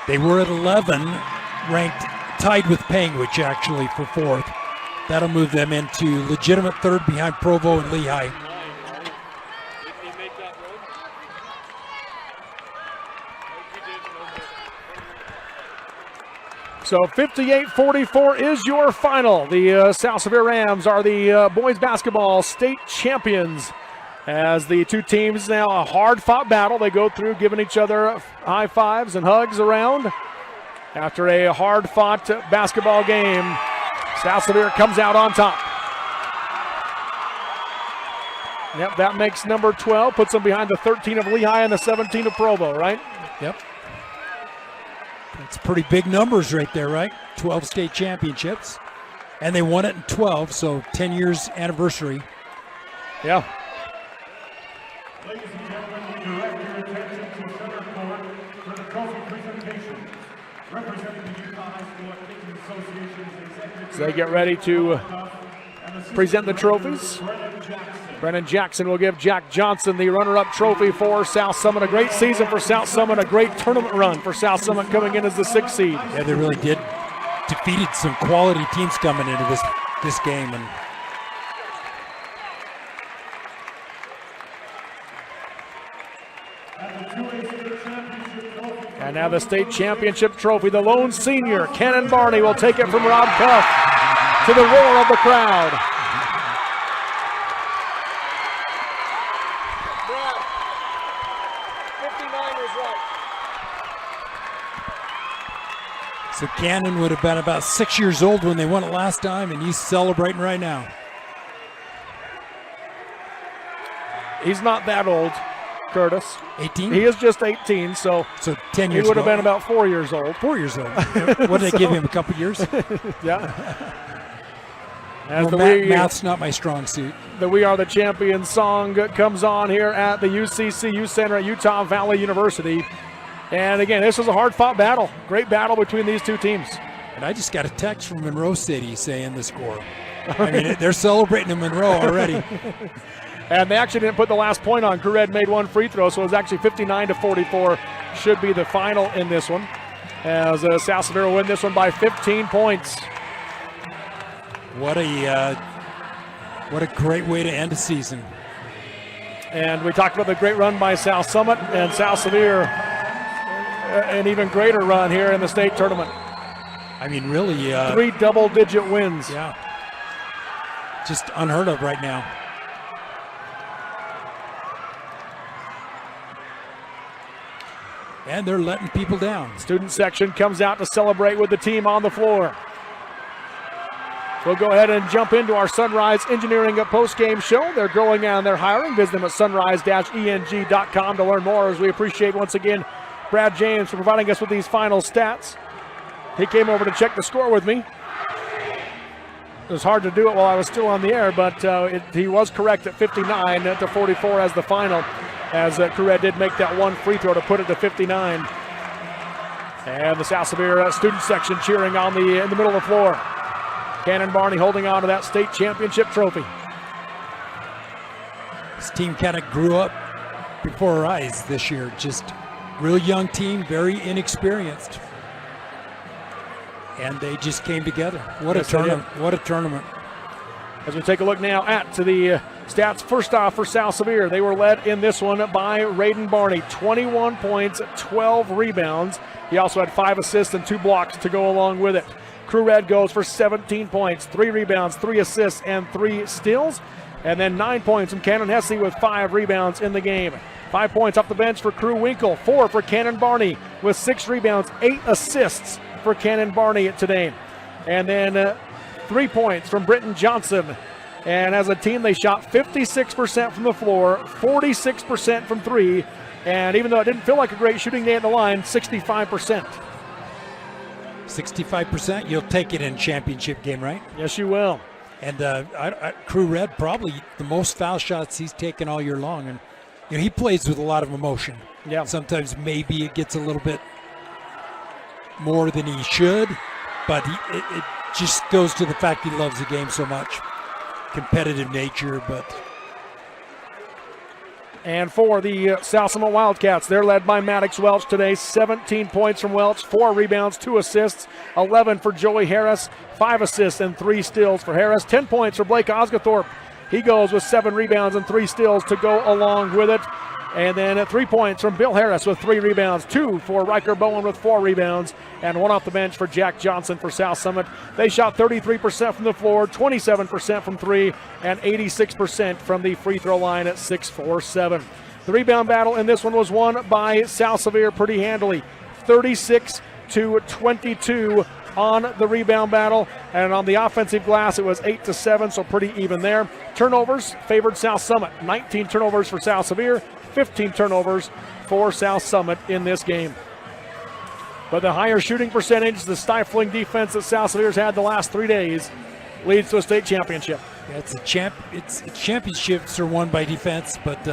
They were at 11, ranked tied with Panguitch actually for 4th. That'll move them into legitimate 3rd behind Provo and Lehigh. So 58-44 is your final. The South Sevier Rams are the boys basketball state champions. As the two teams now a hard-fought battle. They go through giving each other high fives and hugs around. After a hard-fought basketball game, South Sevier comes out on top. Yep, that makes number 12, puts them behind the 13 of Lehigh and the 17 of Provo, right? Yep. That's pretty big numbers right there, right? 12 state championships. And they won it in 12, so 10 years anniversary. Yeah. Ladies and gentlemen, we direct your attention to center court for the trophy presentation. Representing the Utah High School Athletics Association's executive. So they get ready to present the trophies. Brennan Jackson will give Jack Johnson the runner-up trophy for South Summit. A great season for South Summit, a great tournament run for South Summit coming in as the 6th seed. Yeah, they really did. Defeated some quality teams coming into this game. And now the state championship trophy. The lone senior, Cannon Barney, will take it from Rob Cuff to the roar of the crowd. Brad, 59 was right. So Cannon would have been about 6 years old when they won it last time, and he's celebrating right now. He's not that old, Curtis. 18? He is just 18, so 10 years he would have ago. been about 4 years old. 4 years old. What did they give him, a couple years? Yeah. As math's not my strong suit. The We Are the Champions song comes on here at the UCC Youth Center at Utah Valley University. And again, this was a hard-fought battle. Great battle between these two teams. And I just got a text from Monroe City saying the score. I mean, they're celebrating in Monroe already. And they actually didn't put the last point on. Crew Red made one free throw, so it was actually 59-44. Should be the final in this one. As South Sevier will win this one by 15 points. What a great way to end a season. And we talked about the great run by South Summit, and South Sevier an even greater run here in the state tournament. I mean, really. 3 double-digit wins. Yeah. Just unheard of right now. And they're letting people down. Student section comes out to celebrate with the team on the floor. We'll go ahead and jump into our Sunrise Engineering post-game show. They're growing and they're hiring. Visit them at sunrise-eng.com to learn more, as we appreciate once again Brad James for providing us with these final stats. He came over to check the score with me. It was hard to do it while I was still on the air, but he was correct at 59-44 as the final, as Crew Red did make that one free throw to put it to 59. And the South Sevier student section cheering in the middle of the floor. Cannon Barney holding on to that state championship trophy. This team kind of grew up before our eyes this year. Just real young team, very inexperienced. And they just came together. What a tournament. What a tournament. As we take a look now at the stats, first off for South Sevier, they were led in this one by Raiden Barney. 21 points, 12 rebounds. He also had 5 assists and 2 blocks to go along with it. Crew Red goes for 17 points, 3 rebounds, 3 assists, and 3 steals. And then 9 points from Cannon Hesse with 5 rebounds in the game. 5 points off the bench for Crew Winkle, 4 for Cannon Barney with 6 rebounds, 8 assists for Cannon Barney today. And then 3 points from Britton Johnson. And as a team, they shot 56% from the floor, 46% from 3. And even though it didn't feel like a great shooting day at the line, 65%. 65%, you'll take it in championship game, right? Yes, you will. And Crew Red, probably the most foul shots he's taken all year long. And he plays with a lot of emotion. Yeah. Sometimes maybe it gets a little bit more than he should, but it just goes to the fact he loves the game so much. Competitive nature, but... And for the South Summit Wildcats, they're led by Maddox Welch today. 17 points from Welch, 4 rebounds, 2 assists, 11 for Joey Harris, 5 assists and 3 steals for Harris. 10 points for Blake Osgathorpe. He goes with 7 rebounds and 3 steals to go along with it. And then 3 points from Bill Harris with 3 rebounds, 2 for Riker Bowen with 4 rebounds, and 1 off the bench for Jack Johnson for South Summit. They shot 33% from the floor, 27% from 3, and 86% from the free throw line at 6-4-7. The rebound battle in this one was won by South Sevier pretty handily, 36-22 on the rebound battle, and on the offensive glass it was 8-7, so pretty even there. Turnovers favored South Summit, 19 turnovers for South Sevier, 15 turnovers for South Summit in this game. But the higher shooting percentage, the stifling defense that South Sevier's had the last 3 days, leads to a state championship. Yeah, it's championships are won by defense, but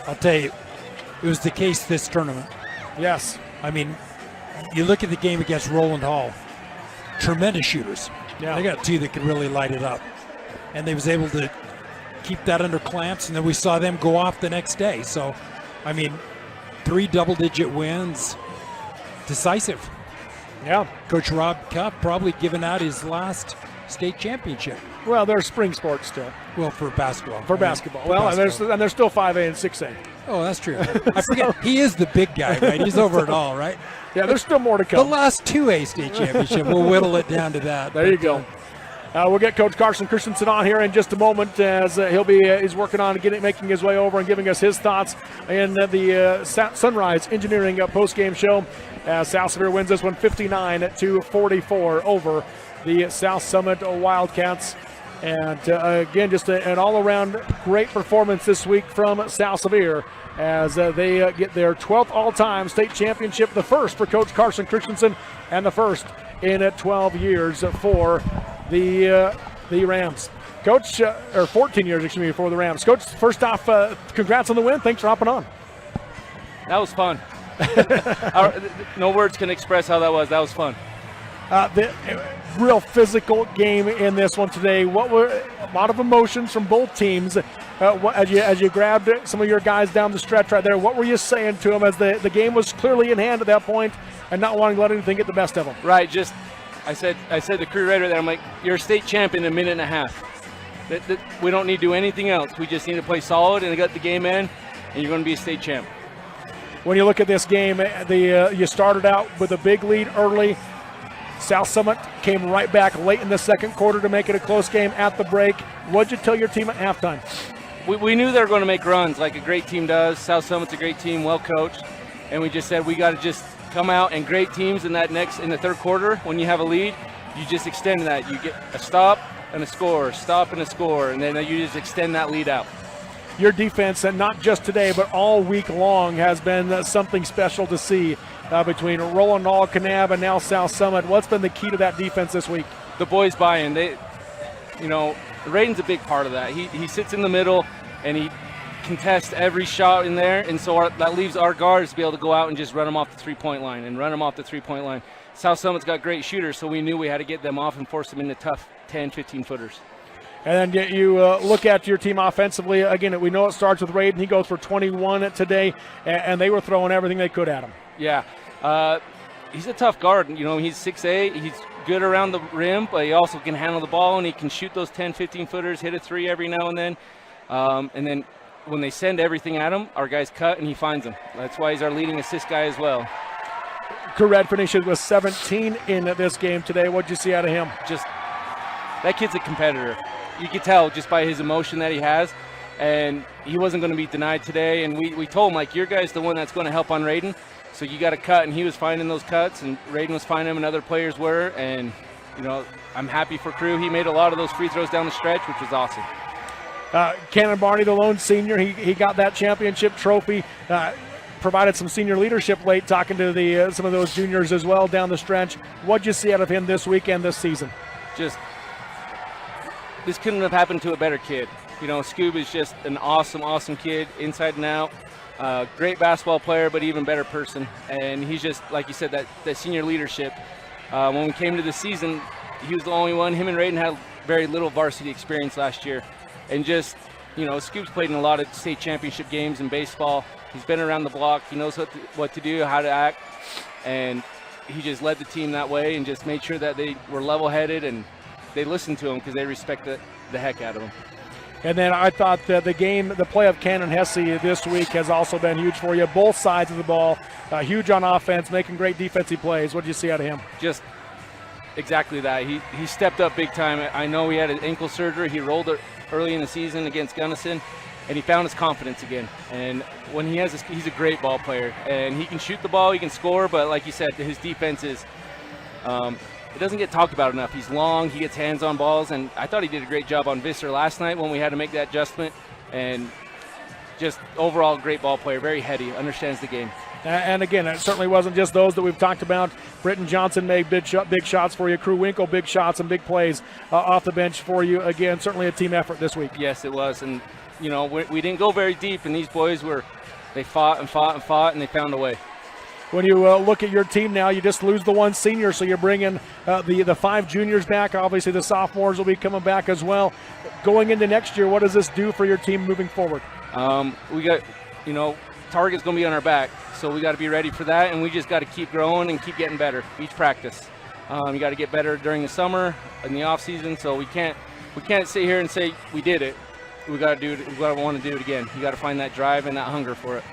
I'll tell you, it was the case this tournament. Yes. I mean, you look at the game against Roland Hall, tremendous shooters. Yeah. They got 2 that could really light it up. And they was able to keep that under clamps, and then we saw them go off the next day. So, I mean, 3 double-digit wins, decisive. Yeah. Coach Rob Cup probably giving out his last state championship. Well, they're spring sports still. Well, for basketball. For basketball. Well, and they're still 5A and 6A. Oh, that's true. I forget. He is the big guy, right? He's over it all, right? Yeah, there's still more to come. The last 2A state championship. We'll whittle it down to that. There you go. We'll get Coach Carson Christensen on here in just a moment, as he's working on making his way over and giving us his thoughts in the Sunrise Engineering post-game show. South Sevier wins this one 59-44 over the South Summit Wildcats. And again, just an all-around great performance this week from South Sevier, as they get their 12th all-time state championship, the first for Coach Carson Christensen, and the first in 12 years for the Rams. Coach, or 14 years, excuse me, for the Rams. Coach, first off, congrats on the win. Thanks for hopping on. That was fun. No words can express how that was. That was fun. The real physical game in this one today. What were a lot of emotions from both teams as you grabbed some of your guys down the stretch right there. What were you saying to them as the game was clearly in hand at that point and not wanting to let anything get the best of them? Right. Just I said to Crew Red right there. I'm like, you're a state champ in a minute and a half. We don't need to do anything else. We just need to play solid and get the game in, and you're going to be a state champ. When you look at this game, you started out with a big lead early. South Summit came right back late in the second quarter to make it a close game at the break. What'd you tell your team at halftime? We knew they were going to make runs like a great team does. South Summit's a great team, well coached, and we just said we got to just come out, and great teams in the third quarter, when you have a lead, you just extend that. You get a stop and a score, stop and a score, and then you just extend that lead out. your defense, and not just today, but all week long, has been something special to see between Roland Hall, Kanab, and now South Summit. What's been the key to that defense this week? The boys buy in. Rayden's a big part of that. He sits in the middle and he contests every shot in there, and so that leaves our guards to be able to go out and just run them off the three-point line. South Summit's got great shooters, so we knew we had to get them off and force them into tough 10, 15 footers. And then you look at your team offensively. Again, we know it starts with Rayden. He goes for 21 today, and they were throwing everything they could at him. Yeah. He's a tough guard. He's 6'8". He's good around the rim, but he also can handle the ball, and he can shoot those 10, 15 footers, hit a three every now and then. And then when they send everything at him, our guys cut and he finds them. That's why he's our leading assist guy as well. Correct finishes with 17 in this game today. What'd you see out of him? Just that kid's a competitor. You could tell just by his emotion that he has, and he wasn't going to be denied today. And we told him, your guy's the one that's going to help on Rayden, so you got to cut. And he was finding those cuts, and Rayden was finding them, and other players were. And I'm happy for Crew. He made a lot of those free throws down the stretch, which was awesome. Cannon Barney, the lone senior, he got that championship trophy. Provided some senior leadership late, talking to some of those juniors as well down the stretch. What'd you see out of him this weekend, this season? This couldn't have happened to a better kid. Scoob is just an awesome kid, inside and out. Great basketball player, but even better person. And he's just, like you said, that senior leadership. When we came to the season, he was the only one. Him and Rayden had very little varsity experience last year. And just, Scoob's played in a lot of state championship games in baseball. He's been around the block. He knows what to do, how to act. And he just led the team that way and just made sure that they were level-headed and they listened to him because they respect the heck out of him. And then I thought that the play of Cannon Hesse this week has also been huge for you. Both sides of the ball, huge on offense, making great defensive plays. What did you see out of him? Just exactly that. He stepped up big time. I know he had an ankle surgery. He rolled it early in the season against Gunnison, and he found his confidence again. And when he's a great ball player, and he can shoot the ball, he can score, but like you said, his defense is it doesn't get talked about enough. He's long, he gets hands on balls, and I thought he did a great job on Visser last night when we had to make that adjustment. And just overall great ball player, very heady, understands the game. And again, it certainly wasn't just those that we've talked about. Britton Johnson made big shots for you. Crew Winkle, big shots and big plays off the bench for you. Again, certainly a team effort this week. Yes, it was. And, we didn't go very deep, and these boys they fought and fought and fought, and they found a way. When you look at your team now, you just lose the one senior, so you're bringing the 5 juniors back. Obviously, the sophomores will be coming back as well. Going into next year, what does this do for your team moving forward? We got, target's going to be on our back, so we got to be ready for that, and we just got to keep growing and keep getting better each practice. You got to get better during the summer and the off season, so we can't sit here and say we did it. We got to do it. We got to want to do it again. You got to find that drive and that hunger for it.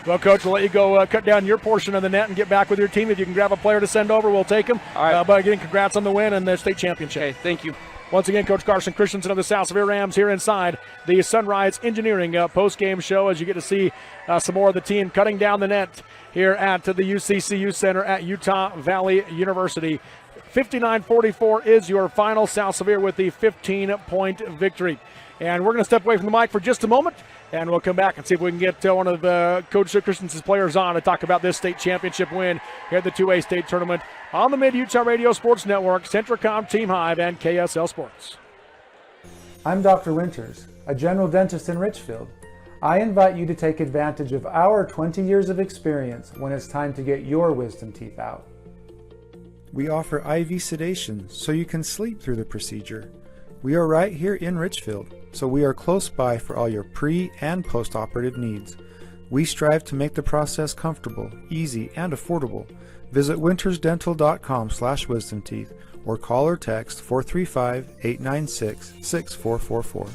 Well, Coach, we'll let you go cut down your portion of the net and get back with your team. If you can grab a player to send over, we'll take him. All right. But again, congrats on the win and the state championship. Okay, thank you. Once again, Coach Carson Christensen of the South Sevier Rams here inside the Sunrise Engineering post-game show as you get to see some more of the team cutting down the net here at the UCCU Center at Utah Valley University. 59-44 is your final. South Sevier with the 15-point victory. And we're going to step away from the mic for just a moment, and we'll come back and see if we can get one of Coach Christensen's players on to talk about this state championship win here at the 2A state tournament on the Mid-Utah Radio Sports Network, Centracom, Team Hive, and KSL Sports. I'm Dr. Winters, a general dentist in Richfield. I invite you to take advantage of our 20 years of experience when it's time to get your wisdom teeth out. We offer IV sedation so you can sleep through the procedure. We are right here in Richfield, so we are close by for all your pre- and post-operative needs. We strive to make the process comfortable, easy, and affordable. Visit wintersdental.com/wisdomteeth or call or text 435-896-6444.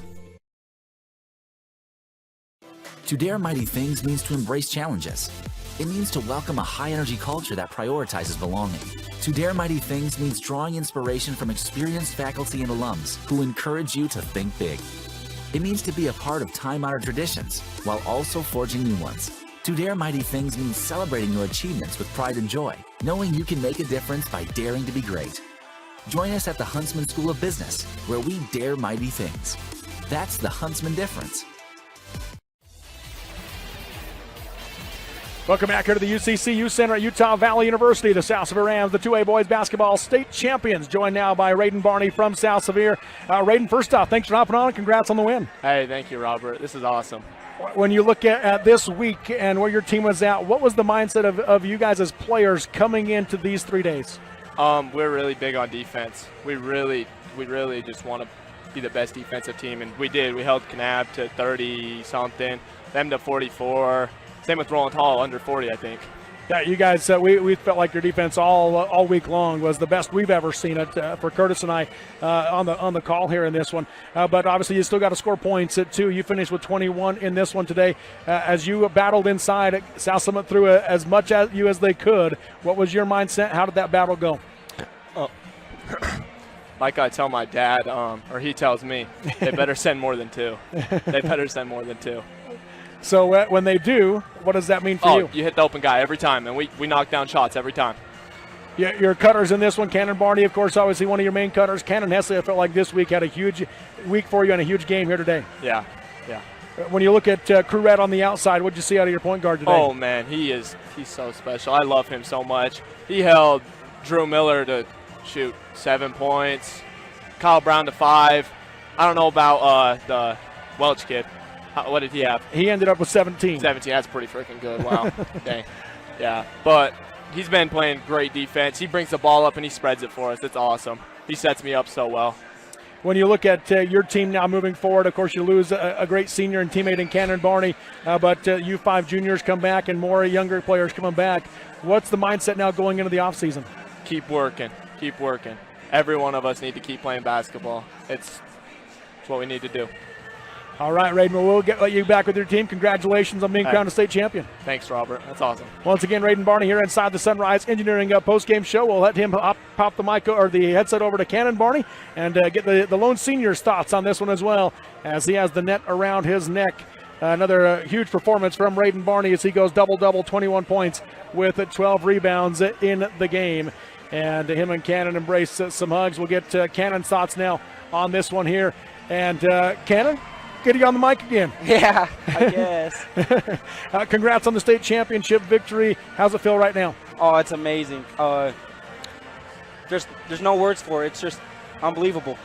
To dare mighty things means to embrace challenges. It means to welcome a high-energy culture that prioritizes belonging. To dare mighty things means drawing inspiration from experienced faculty and alums who encourage you to think big. It means to be a part of time-honored traditions while also forging new ones. To dare mighty things means celebrating your achievements with pride and joy, knowing you can make a difference by daring to be great. Join us at the Huntsman School of Business, where we dare mighty things. That's the Huntsman difference. Welcome back here to the UCC Youth Center at Utah Valley University. The South Sevier Rams, the 2A boys basketball state champions, joined now by Raiden Barney from South Sevier. Raiden, first off, thanks for hopping on and congrats on the win. Hey, thank you, Robert. This is awesome. When you look at this week and where your team was at, what was the mindset of you guys as players coming into these 3 days? We're really big on defense. We really just want to be the best defensive team, and we did. We held Kanab to 30-something, them to 44. Same with Roland Hall, under 40, I think. Yeah, you guys, we felt like your defense all week long was the best we've ever seen it for Curtis and I on the call here in this one. But obviously, you still got to score points at 2. You finished with 21 in this one today. As you battled inside, South Summit threw as much at you as they could. What was your mindset? How did that battle go? Like I tell my dad, or he tells me, they better send more than 2. They better send more than 2. So when they do, what does that mean for you? You hit the open guy every time, and we knock down shots every time. Yeah, your cutters in this one, Cannon Barney, of course, obviously one of your main cutters. Cannon Hesley, I felt like this week had a huge week for you and a huge game here today. Yeah. When you look at Crew Red on the outside, what did you see out of your point guard today? Oh, man, he's so special. I love him so much. He held Drew Miller to shoot 7 points, Kyle Brown to 5. I don't know about the Welch kid. What did he have? He ended up with 17. 17, that's pretty freaking good. Wow. Dang. Yeah, but he's been playing great defense. He brings the ball up and he spreads it for us. It's awesome. He sets me up so well. When you look at your team now moving forward, of course, you lose a great senior and teammate in Cannon Barney, but you 5 juniors come back and more younger players coming back. What's the mindset now going into the offseason? Keep working. Every one of us need to keep playing basketball. It's what we need to do. All right, Raiden, we'll let you back with your team. Congratulations on being crowned a state champion. Thanks, Robert. That's awesome. Once again, Raiden Barney here inside the Sunrise Engineering post-game show. We'll let him pop the mic or the headset over to Cannon Barney and get the lone senior's thoughts on this one as well, as he has the net around his neck. Another huge performance from Raiden Barney as he goes double-double, 21 points with 12 rebounds in the game. And him and Cannon embrace some hugs. We'll get Cannon's thoughts now on this one here. And Cannon, get you on the mic again. Yeah, I guess. Congrats on the state championship victory. How's it feel right now? Oh, it's amazing. There's no words for it. It's just unbelievable.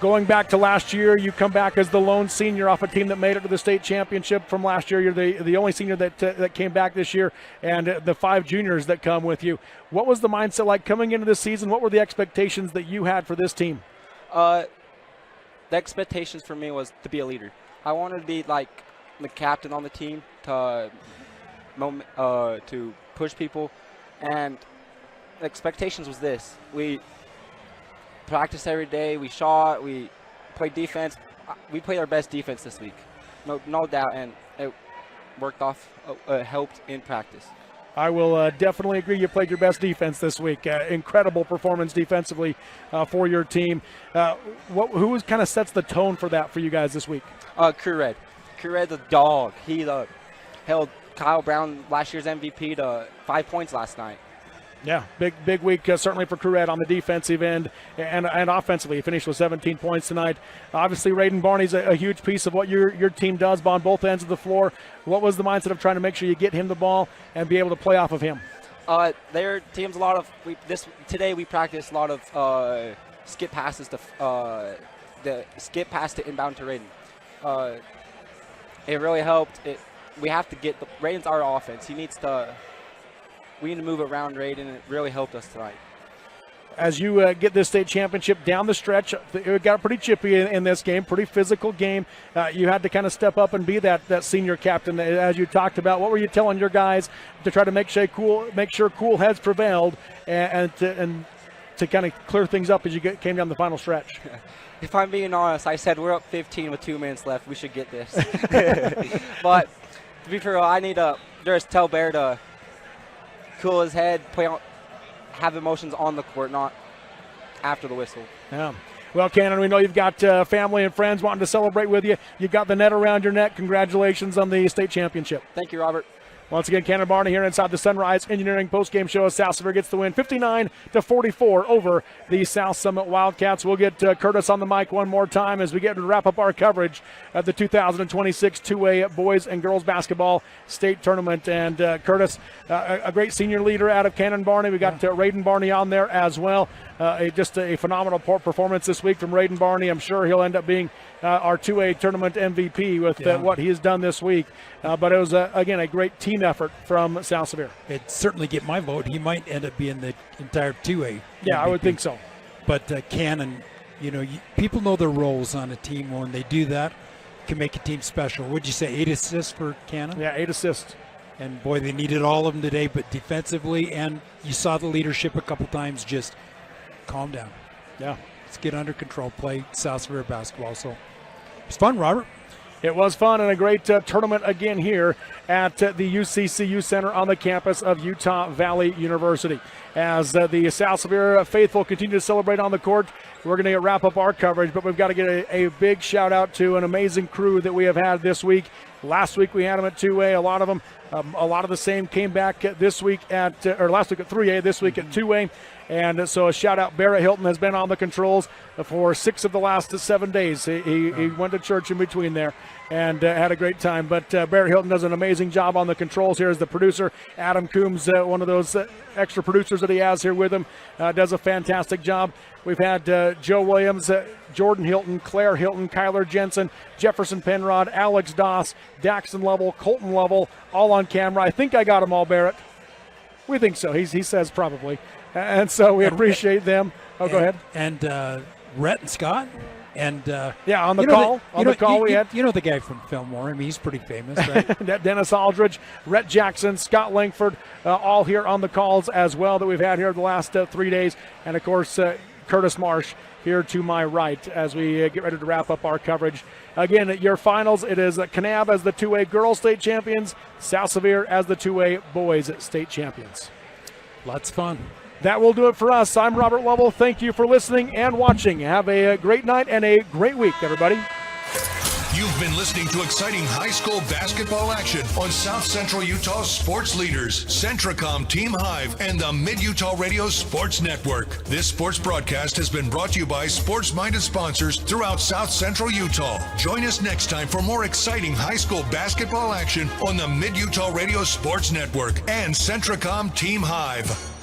Going back to last year, you come back as the lone senior off a team that made it to the state championship from last year. You're the only senior that came back this year, and the 5 juniors that come with you. What was the mindset like coming into this season? What were the expectations that you had for this team? The expectations for me was to be a leader. I wanted to be like the captain on the team to push people, and the expectations was this: we practiced every day, we shot, we played defense. We played our best defense this week, no doubt, and it worked off, helped in practice. I will definitely agree you played your best defense this week. Incredible performance defensively for your team. Who kind of sets the tone for that for you guys this week? Crew Red. Crew Red's a dog. He held Kyle Brown, last year's MVP, to 5 points last night. Yeah, big week certainly for Crew Red on the defensive end and offensively. He finished with 17 points tonight. Obviously, Raiden Barney's a huge piece of what your team does on both ends of the floor. What was the mindset of trying to make sure you get him the ball and be able to play off of him? Their team's a lot of today we practiced a lot of skip passes to the skip pass to inbound to Raiden. It really helped. We have to get Raiden's our offense. We need to move around Raiden, and it really helped us tonight. As you get this state championship down the stretch, it got pretty chippy in this game, pretty physical game. You had to kind of step up and be that senior captain, as you talked about. What were you telling your guys to try to make sure cool heads prevailed and to kind of clear things up as you came down the final stretch? If I'm being honest, I said we're up 15 with 2 minutes left. We should get this. But to be fair, I need to just tell Bear to cool his head, have emotions on the court, not after the whistle. Yeah. Well, Cannon, we know you've got family and friends wanting to celebrate with you. You've got the net around your neck. Congratulations on the state championship. Thank you, Robert. Once again, Cannon Barney here inside the Sunrise Engineering postgame show as South Sevier gets the win 59-44 over the South Summit Wildcats. We'll get Curtis on the mic one more time as we get to wrap up our coverage of the 2026 2A boys and girls basketball state tournament. And Curtis, a great senior leader out of Cannon Barney. We got Raiden Barney on there as well. Just a phenomenal performance this week from Raiden Barney. I'm sure he'll end up being our 2A tournament MVP with what he has done this week. But it was, again, a great team effort from South Sevier. It'd certainly get my vote. He might end up being the entire 2A. Yeah, MVP. I would think so. But Cannon, people know their roles on a team. When they do that, can make a team special. Would you say 8 assists for Cannon? Yeah, 8 assists. And, boy, they needed all of them today, but defensively, and you saw the leadership a couple times, just calm down. Yeah. Let's get under control, play South Sevier basketball. So it's fun, Robert. It was fun and a great tournament again here at the UCCU Center on the campus of Utah Valley University. As the South Sevier faithful continue to celebrate on the court, we're going to wrap up our coverage, but we've got to get a big shout out to an amazing crew that we have had this week. Last week we had them at 2A, a lot of them. A lot of the same came back this week last week at 3A, this week at 2A. And so a shout out, Barrett Hilton has been on the controls for 6 of the last 7 days. He went to church in between there and had a great time. But Barrett Hilton does an amazing job on the controls here as the producer. Adam Coombs, one of those extra producers that he has here with him, does a fantastic job. We've had Joe Williams, Jordan Hilton, Claire Hilton, Kyler Jensen, Jefferson Penrod, Alex Doss, Daxton Lovell, Colton Lovell, all on camera. I think I got them all, Barrett. We think so. He says probably. And so we appreciate them. Go ahead. And Rhett and Scott. And on the call. We had. You know the guy from Fillmore. I mean, he's pretty famous, right? Dennis Aldridge, Rhett Jackson, Scott Langford, all here on the calls as well that we've had here the last 3 days. And, of course, Curtis Marsh here to my right as we get ready to wrap up our coverage. Again, at your finals, it is Kanab as the 2A girls state champions, South Sevier as the 2A boys state champions. Lots of fun. That will do it for us. I'm Robert Lovell. Thank you for listening and watching. Have a great night and a great week, everybody. You've been listening to exciting high school basketball action on South Central Utah's sports leaders, Centracom Team Hive, and the Mid-Utah Radio Sports Network. This sports broadcast has been brought to you by sports-minded sponsors throughout South Central Utah. Join us next time for more exciting high school basketball action on the Mid-Utah Radio Sports Network and Centracom Team Hive.